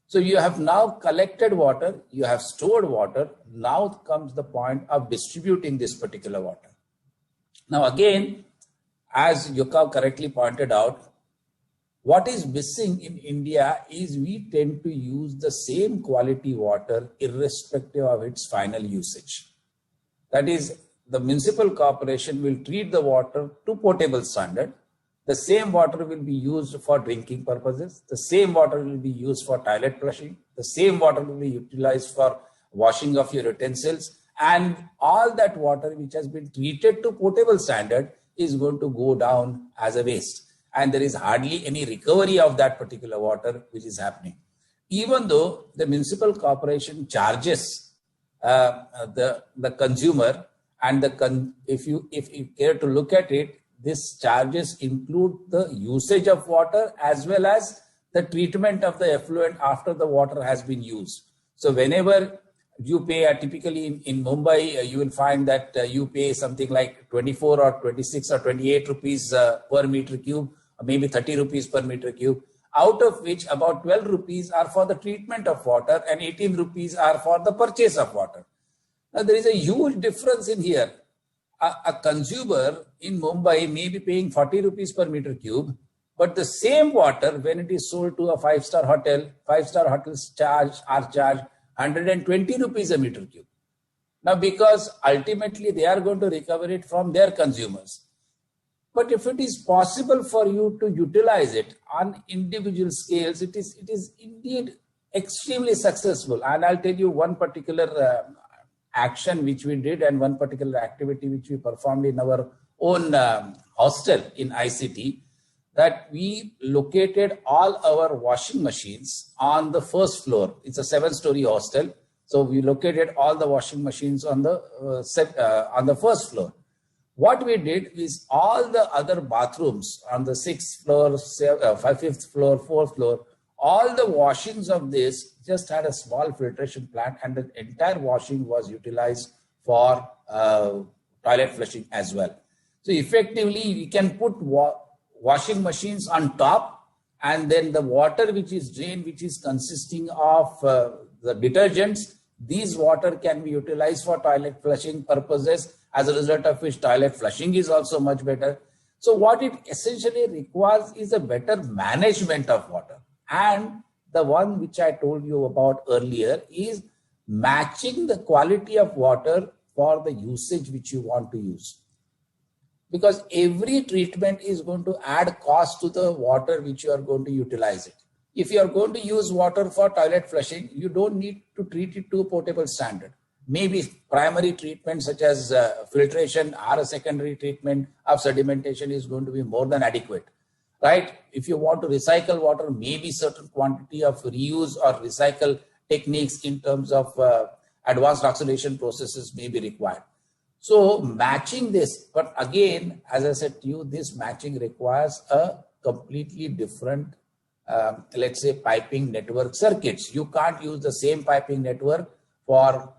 So you have now collected water, you have stored water. Now comes the point of distributing this particular water. Now again, as Yukav correctly pointed out, what is missing in India is we tend to use the same quality water irrespective of its final usage. That is, the municipal corporation will treat the water to potable standard. The same water will be used for drinking purposes. The same water will be used for toilet flushing. The same water will be utilized for washing of your utensils. And all that water which has been treated to potable standard is going to go down as a waste. And there is hardly any recovery of that particular water which is happening. Even though the municipal corporation charges the consumer, and if you care to look at it, these charges include the usage of water as well as the treatment of the effluent after the water has been used. So whenever you pay, typically in Mumbai, you will find that you pay something like 24 or 26 or 28 rupees per meter cube, or maybe 30 rupees per meter cube, out of which about 12 rupees are for the treatment of water and 18 rupees are for the purchase of water. Now there is a huge difference in here. A consumer in Mumbai may be paying 40 rupees per meter cube, but the same water, when it is sold to a 5-star hotel, 5-star hotels are charged 120 rupees a meter cube. Now, because ultimately they are going to recover it from their consumers. But if it is possible for you to utilize it on individual scales, it is indeed extremely successful. And I'll tell you one particular action which we did and one particular activity which we performed in our own hostel in ICT, that we located all our washing machines on the first floor. It's a 7-story hostel. So we located all the washing machines on the first floor. What we did is all the other bathrooms on the 6th floor, 5th floor, 4th floor, all the washings of this just had a small filtration plant, and the entire washing was utilized for toilet flushing as well. So effectively, we can put washing machines on top, and then the water which is drained, which is consisting of the detergents, these water can be utilized for toilet flushing purposes, as a result of which toilet flushing is also much better. So what it essentially requires is a better management of water. And the one which I told you about earlier is matching the quality of water for the usage which you want to use. Because every treatment is going to add cost to the water which you are going to utilize it. If you are going to use water for toilet flushing, you don't need to treat it to a potable standard. Maybe primary treatment such as filtration or a secondary treatment of sedimentation is going to be more than adequate, right? If you want to recycle water, maybe certain quantity of reuse or recycle techniques in terms of advanced oxidation processes may be required. So matching this, but again, as I said to you, this matching requires a completely different, let's say, piping network circuits. You can't use the same piping network for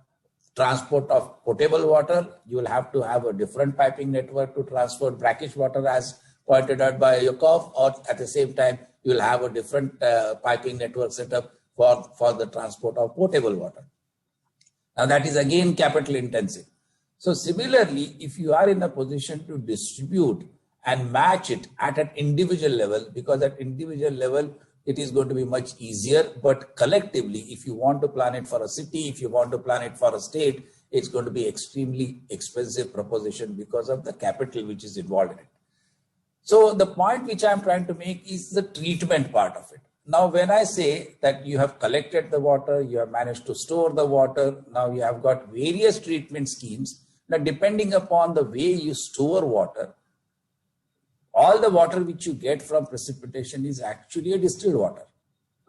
transport of potable water. You will have to have a different piping network to transport brackish water, as pointed out by Yakov, or at the same time, you will have a different piping network setup for the transport of potable water. Now that is again capital intensive. So similarly, if you are in a position to distribute and match it at an individual level, because at individual level, it is going to be much easier, but collectively, if you want to plan it for a city, if you want to plan it for a state, it's going to be extremely expensive proposition because of the capital which is involved in it. So the point which I'm trying to make is the treatment part of it. Now, when I say that you have collected the water, you have managed to store the water, now you have got various treatment schemes. Now, depending upon the way you store water, all the water which you get from precipitation is actually a distilled water,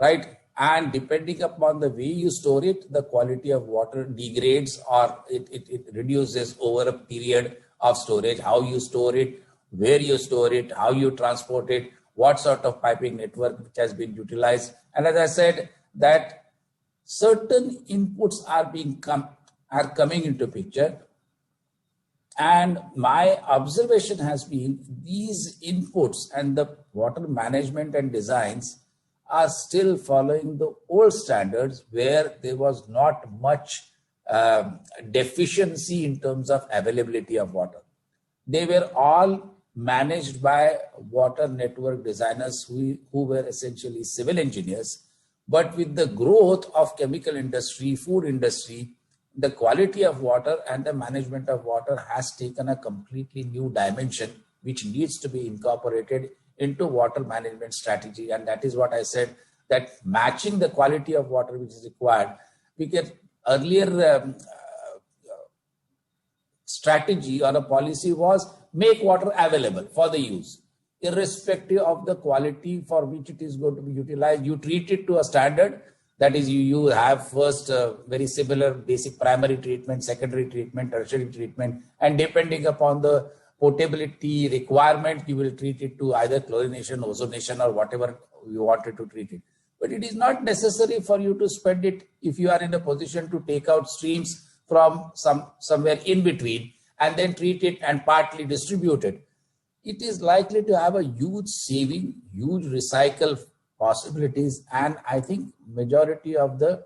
right? And depending upon the way you store it, the quality of water degrades or it reduces over a period of storage. How you store it, where you store it, how you transport it, what sort of piping network which has been utilized. And as I said, that certain inputs are coming into picture. And my observation has been these inputs and the water management and designs are still following the old standards where there was not much deficiency in terms of availability of water. They were all managed by water network designers who were essentially civil engineers. But with the growth of chemical industry, food industry, the quality of water and the management of water has taken a completely new dimension, which needs to be incorporated into water management strategy. And that is what I said, that matching the quality of water which is required. Because earlier strategy or a policy was make water available for the use, irrespective of the quality for which it is going to be utilized. You treat it to a standard. That is, you have first very similar basic primary treatment, secondary treatment, tertiary treatment, and depending upon the potability requirement, you will treat it to either chlorination, ozonation, or whatever you wanted to treat it. But it is not necessary for you to spend it if you are in a position to take out streams from somewhere in between and then treat it and partly distribute it. It is likely to have a huge saving, huge recycle possibilities, and I think majority of the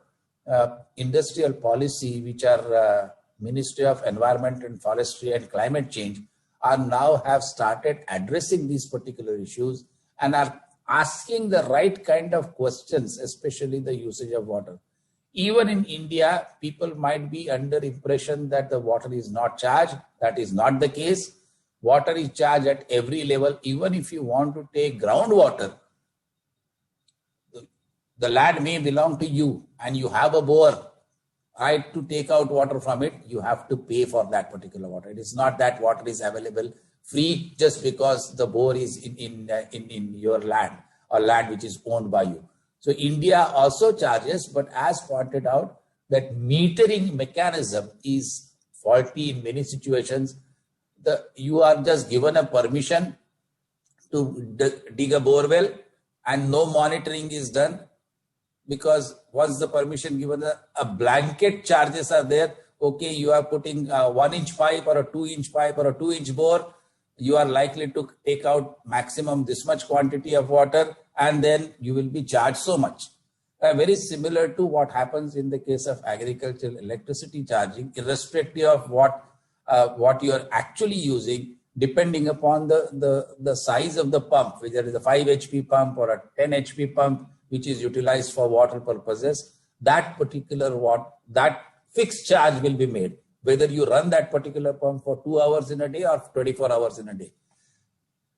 industrial policy which are Ministry of Environment and Forestry and Climate Change are now have started addressing these particular issues and are asking the right kind of questions, especially the usage of water. Even in India, people might be under impression that the water is not charged. That is not the case. Water is charged at every level. Even if you want to take groundwater, the land may belong to you and you have a bore, right, to take out water from it, you have to pay for that particular water. It is not that water is available free just because the bore is in your land or land which is owned by you. So India also charges, but as pointed out, that metering mechanism is faulty in many situations. You are just given a permission to dig a bore well and no monitoring is done, because once the permission given, a blanket charges are there. Okay, you are putting a 1-inch pipe or a 2-inch pipe or a 2-inch bore. You are likely to take out maximum this much quantity of water, and then you will be charged so much. Very similar to what happens in the case of agricultural electricity charging, irrespective of what you are actually using, depending upon the size of the pump, whether it is a 5 HP pump or a 10 HP pump, which is utilized for water purposes, that fixed charge will be made, whether you run that particular pump for 2 hours in a day or 24 hours in a day.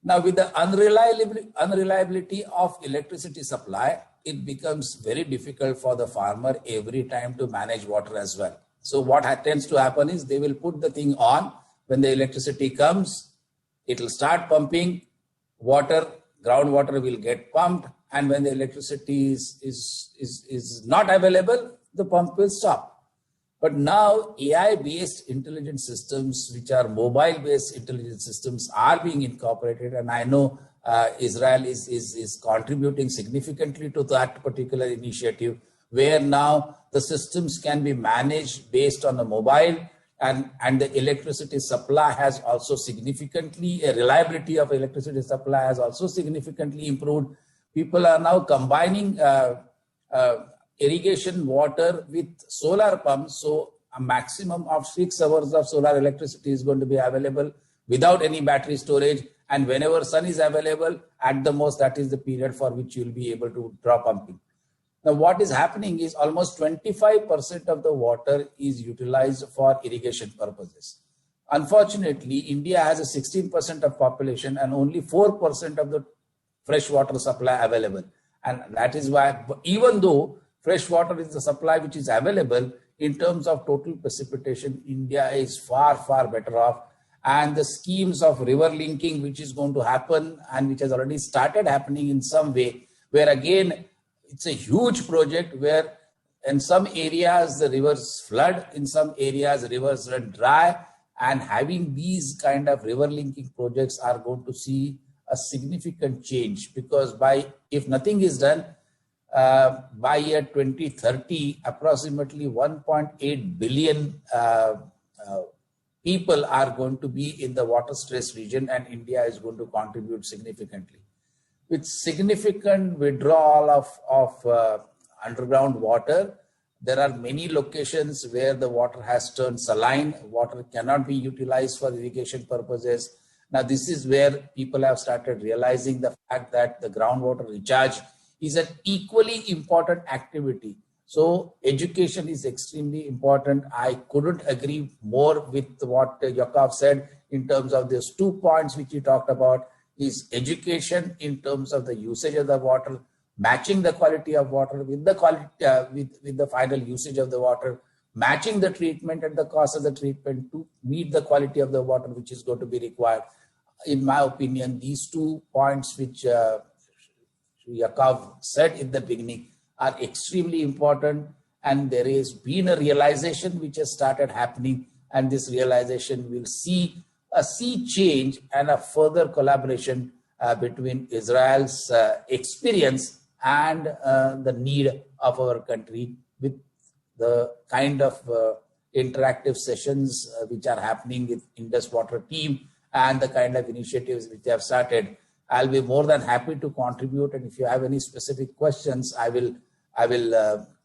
Now, with the unreliability of electricity supply, it becomes very difficult for the farmer every time to manage water as well. So what tends to happen is they will put the thing on. When the electricity comes, it will start pumping water, groundwater will get pumped, and when the electricity is not available, the pump will stop. But now AI-based intelligent systems, which are mobile-based intelligent systems, are being incorporated, and I know Israel is contributing significantly to that particular initiative, where now the systems can be managed based on the mobile, and the electricity supply has also significantly, reliability of electricity supply has also significantly improved. People are now combining irrigation water with solar pumps, so a maximum of 6 hours of solar electricity is going to be available without any battery storage, and whenever sun is available, at the most, that is the period for which you will be able to draw pumping. Now, what is happening is almost 25% of the water is utilized for irrigation purposes. Unfortunately, India has a 16% of population and only 4% of the fresh water supply available. And that is why, even though fresh water is the supply which is available, in terms of total precipitation, India is far, far better off. And the schemes of river linking, which is going to happen and which has already started happening in some way, where again, it's a huge project where in some areas the rivers flood, in some areas rivers run dry, and having these kind of river linking projects are going to see a significant change, because if nothing is done, by year 2030, approximately 1.8 billion people are going to be in the water stress region, and India is going to contribute significantly. With significant withdrawal of underground water, there are many locations where the water has turned saline. Water cannot be utilized for irrigation purposes. Now, this is where people have started realizing the fact that the groundwater recharge is an equally important activity. So education is extremely important. I couldn't agree more with what Yakov said in terms of these 2 points which he talked about, is education in terms of the usage of the water, matching the quality of water with the quality, with the final usage of the water, matching the treatment and the cost of the treatment to meet the quality of the water which is going to be required. In my opinion, these 2 points which Yakov said in the beginning are extremely important, and there has been a realization which has started happening, and this realization will see a sea change and a further collaboration between Israel's experience and the need of our country, with the kind of interactive sessions which are happening with Indus Water team and the kind of initiatives which they have started. I'll be more than happy to contribute, and if you have any specific questions, I will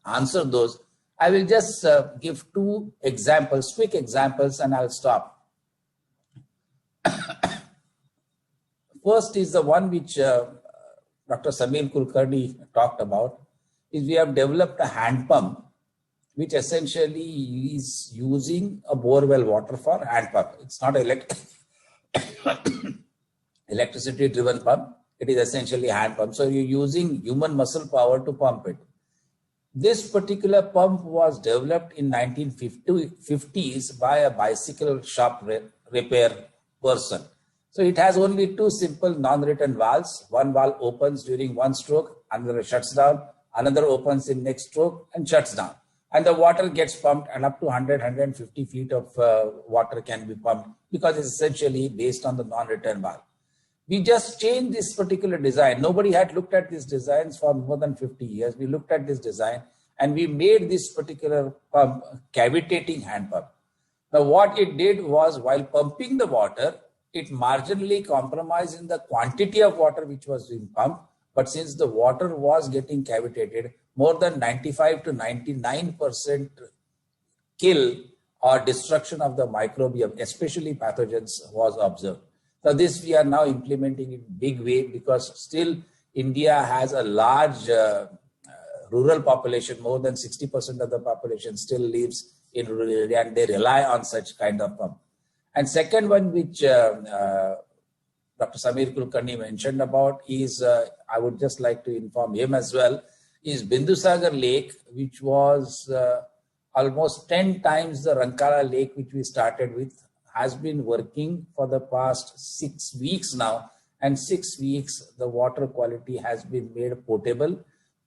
answer those. I will just give 2 examples, quick examples, and I'll stop. First is the one which Dr. Samir Kulkarni talked about, is we have developed a hand pump which essentially is using a borewell water for hand pump. It's not electricity driven pump. It is essentially hand pump. So you're using human muscle power to pump it. This particular pump was developed in 1950s by a bicycle shop repair person. So it has only two simple non-written valves. One valve opens during one stroke, another shuts down, another opens in next stroke and shuts down. And the water gets pumped, and up to 100, 150 feet of water can be pumped because it's essentially based on the non-return valve. We just changed this particular design. Nobody had looked at these designs for more than 50 years. We looked at this design and we made this particular pump cavitating hand pump. Now what it did was, while pumping the water, it marginally compromised in the quantity of water which was being pumped. But since the water was getting cavitated, more than 95 to 99% kill or destruction of the microbiome, especially pathogens, was observed. So this we are now implementing in big way, because still India has a large rural population. More than 60% of the population still lives in rural area, and they rely on such kind of pump. And second one, which Dr. Samir Kulkarni mentioned about, is I would just like to inform him as well, is Bindusagar Lake, which was almost 10 times the Rankala Lake which we started with, has been working for the past 6 weeks now. And 6 weeks, the water quality has been made potable.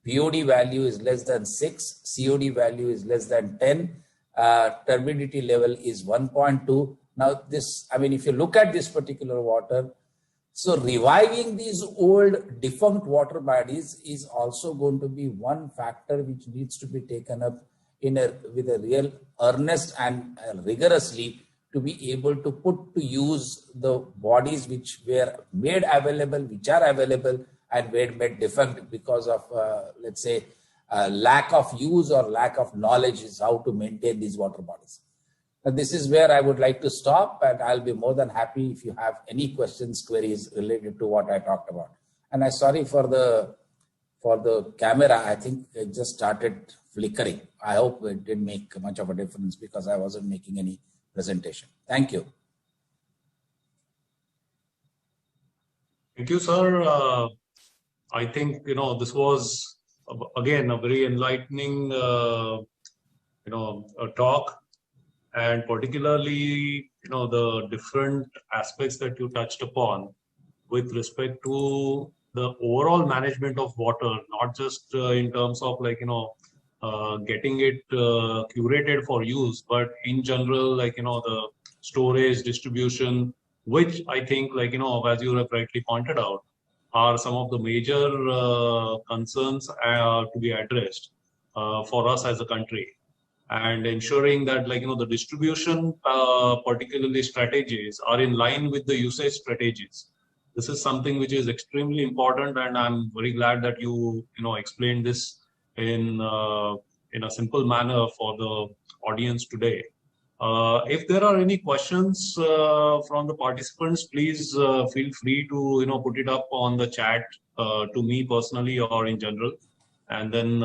POD value is less than 6, COD value is less than 10, turbidity level is 1.2. Now this, I mean, if you look at this particular water, so reviving these old defunct water bodies is also going to be one factor which needs to be taken up with a real earnest and rigorously, to be able to put to use the bodies which were made available, which are available, and were made defunct because of, let's say, lack of use or lack of knowledge is how to maintain these water bodies. Now, this is where I would like to stop, and I'll be more than happy if you have any questions, queries related to what I talked about. And I'm sorry for the camera. I think it just started flickering. I hope it didn't make much of a difference because I wasn't making any presentation. Thank you. Thank you, sir. I think, this was, again, a very enlightening, a talk. And particularly, the different aspects that you touched upon with respect to the overall management of water, not just in terms of getting it curated for use, but in general, the storage, distribution, which I think, as you have rightly pointed out, are some of the major concerns to be addressed for us as a country. And ensuring that the distribution, particularly strategies, are in line with the usage strategies. This is something which is extremely important, and I'm very glad that you explained this in a simple manner for the audience today. If there are any questions from the participants, please feel free to put it up on the chat to me personally or in general. And then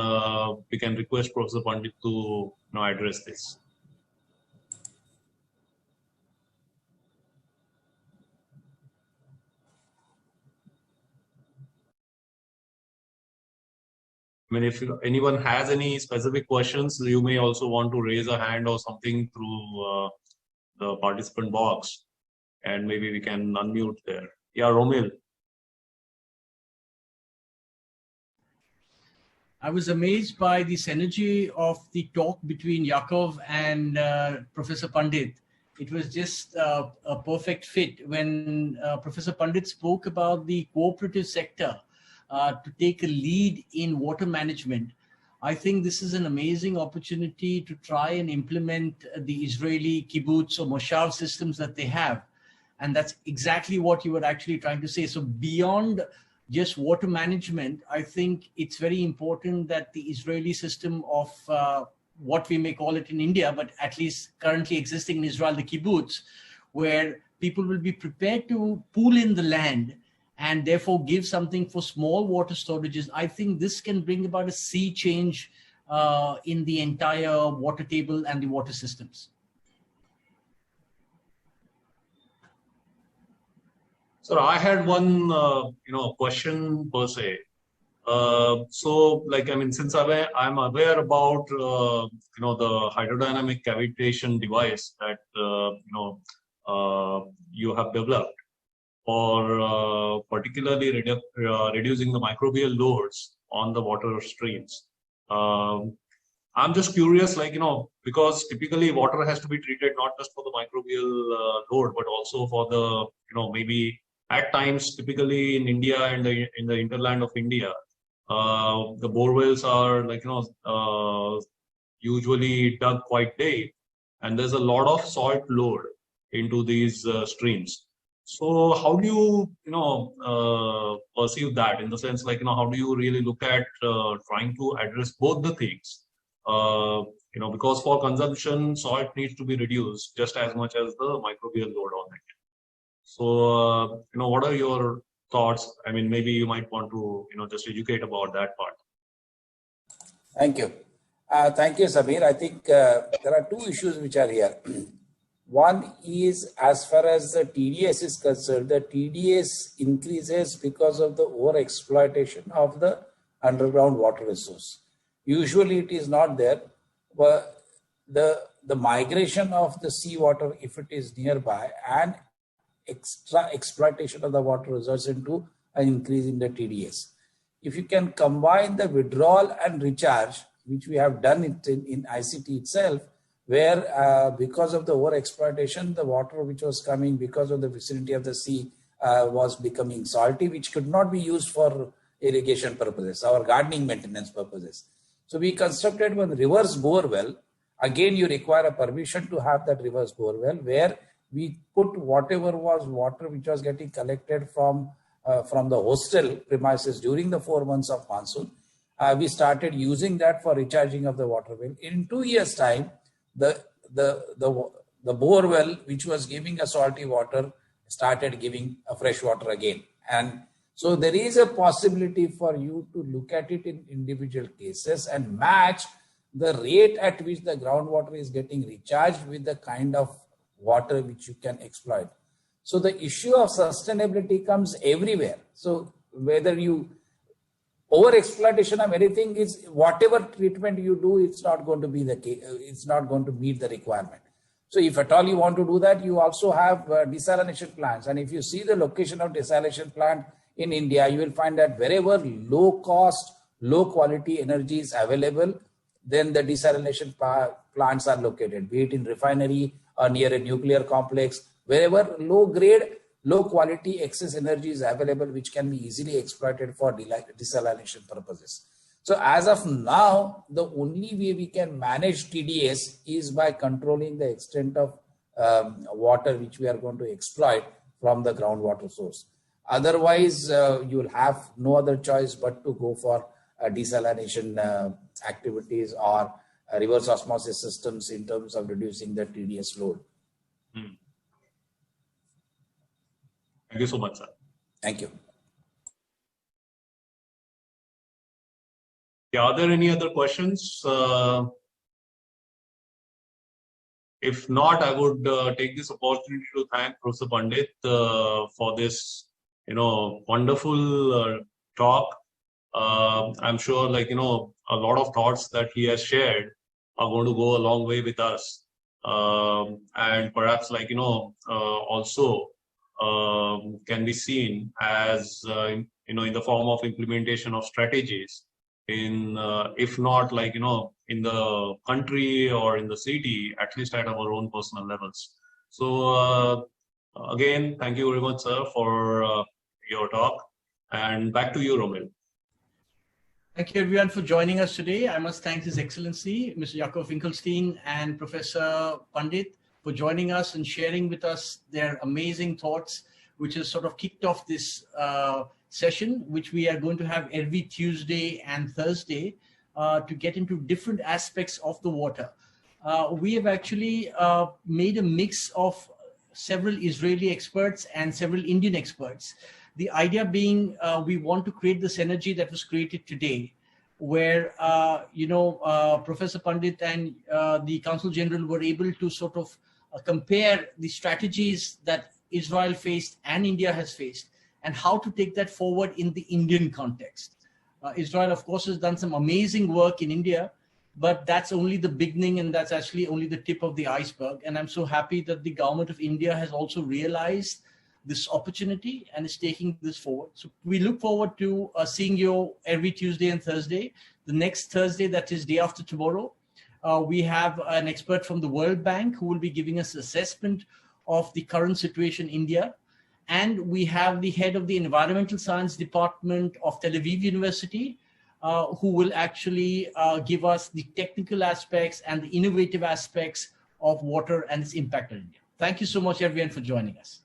we can request Professor Pandit to address this. I mean, if anyone has any specific questions, you may also want to raise a hand or something through the participant box, and maybe we can unmute there. Yeah, ROMIEL. I was amazed by the synergy of the talk between Yakov and Professor Pandit. It was just a perfect fit. When Professor Pandit spoke about the cooperative sector to take a lead in water management, I think this is an amazing opportunity to try and implement the Israeli kibbutz or moshav systems that they have. And that's exactly what you were actually trying to say. So beyond just water management, I think it's very important that the Israeli system of what we may call it in India, but at least currently existing in Israel, the kibbutz, where people will be prepared to pool in the land and therefore give something for small water storages. I think this can bring about a sea change in the entire water table and the water systems? So I had one, question per se. So, like, I mean, since I'm aware about, the hydrodynamic cavitation device that, you have developed for particularly reducing the microbial loads on the water streams. I'm just curious, because typically water has to be treated not just for the microbial load, but also for the, maybe at times, typically in India and in the hinterland of India, the bore wells are usually dug quite deep, and there's a lot of salt load into these streams. So how do you perceive that, in the sense how do you really look at trying to address both the things? Because for consumption, salt needs to be reduced just as much as the microbial load on it. So what are your thoughts? I mean, maybe you might want to just educate about that part. Thank you. Thank you, Samir. I think there are two issues which are here. One is, as far as the TDS is concerned, the TDS increases because of the over-exploitation of the underground water resource. Usually it is not there, but the migration of the seawater, if it is nearby, and extra exploitation of the water results into an increase in the TDS. If you can combine the withdrawal and recharge, which we have done it in ICT itself, where because of the over-exploitation, the water which was coming because of the vicinity of the sea was becoming salty, which could not be used for irrigation purposes or gardening maintenance purposes. So we constructed one reverse bore well. Again, you require a permission to have that reverse bore well, where we put whatever was water which was getting collected from the hostel premises during the 4 months of monsoon. We started using that for recharging of the water well. In 2 years' time, the bore well, which was giving a salty water, started giving a fresh water again. And so there is a possibility for you to look at it in individual cases and match the rate at which the groundwater is getting recharged with the kind of water which you can exploit. So the issue of sustainability comes everywhere. So whether you over-exploitation of anything, is whatever treatment you do, it's not going to be the case, it's not going to meet the requirement. So if at all you want to do that, you also have desalination plants. And if you see the location of desalination plant in India, you will find that wherever low cost, low quality energy is available, then the desalination plants are located, be it in refinery or near a nuclear complex, wherever low grade, low quality excess energy is available, which can be easily exploited for desalination purposes. So as of now, the only way we can manage TDS is by controlling the extent of water which we are going to exploit from the groundwater source. Otherwise, you will have no other choice but to go for desalination activities or reverse osmosis systems in terms of reducing the TDS load. Thank you so much, sir. Thank you. Yeah, are there any other questions? If not, I would take this opportunity to thank Professor Pandit for this, wonderful talk. I'm sure, a lot of thoughts that he has shared are going to go a long way with us, and perhaps, also can be seen as, in the form of implementation of strategies in, if not in the country or in the city, at least at our own personal levels. So again, thank you very much, sir, for your talk, and back to you, ROMIEL. Thank you everyone for joining us today. I must thank His Excellency, Mr. Jakob Finkelstein and Professor Pandit for joining us and sharing with us their amazing thoughts, which has sort of kicked off this session, which we are going to have every Tuesday and Thursday to get into different aspects of the water. We have actually made a mix of several Israeli experts and several Indian experts. The idea being we want to create this energy that was created today where, Professor Pandit and the Consul General were able to sort of compare the strategies that Israel faced and India has faced, and how to take that forward in the Indian context. Israel, of course, has done some amazing work in India, but that's only the beginning, and that's actually only the tip of the iceberg. And I'm so happy that the government of India has also realized this opportunity and is taking this forward. So we look forward to seeing you every Tuesday and Thursday. The next Thursday, that is day after tomorrow, we have an expert from the World Bank who will be giving us assessment of the current situation in India. And we have the head of the Environmental Science Department of Tel Aviv University, who will actually give us the technical aspects and the innovative aspects of water and its impact on India. Thank you so much, everyone, for joining us.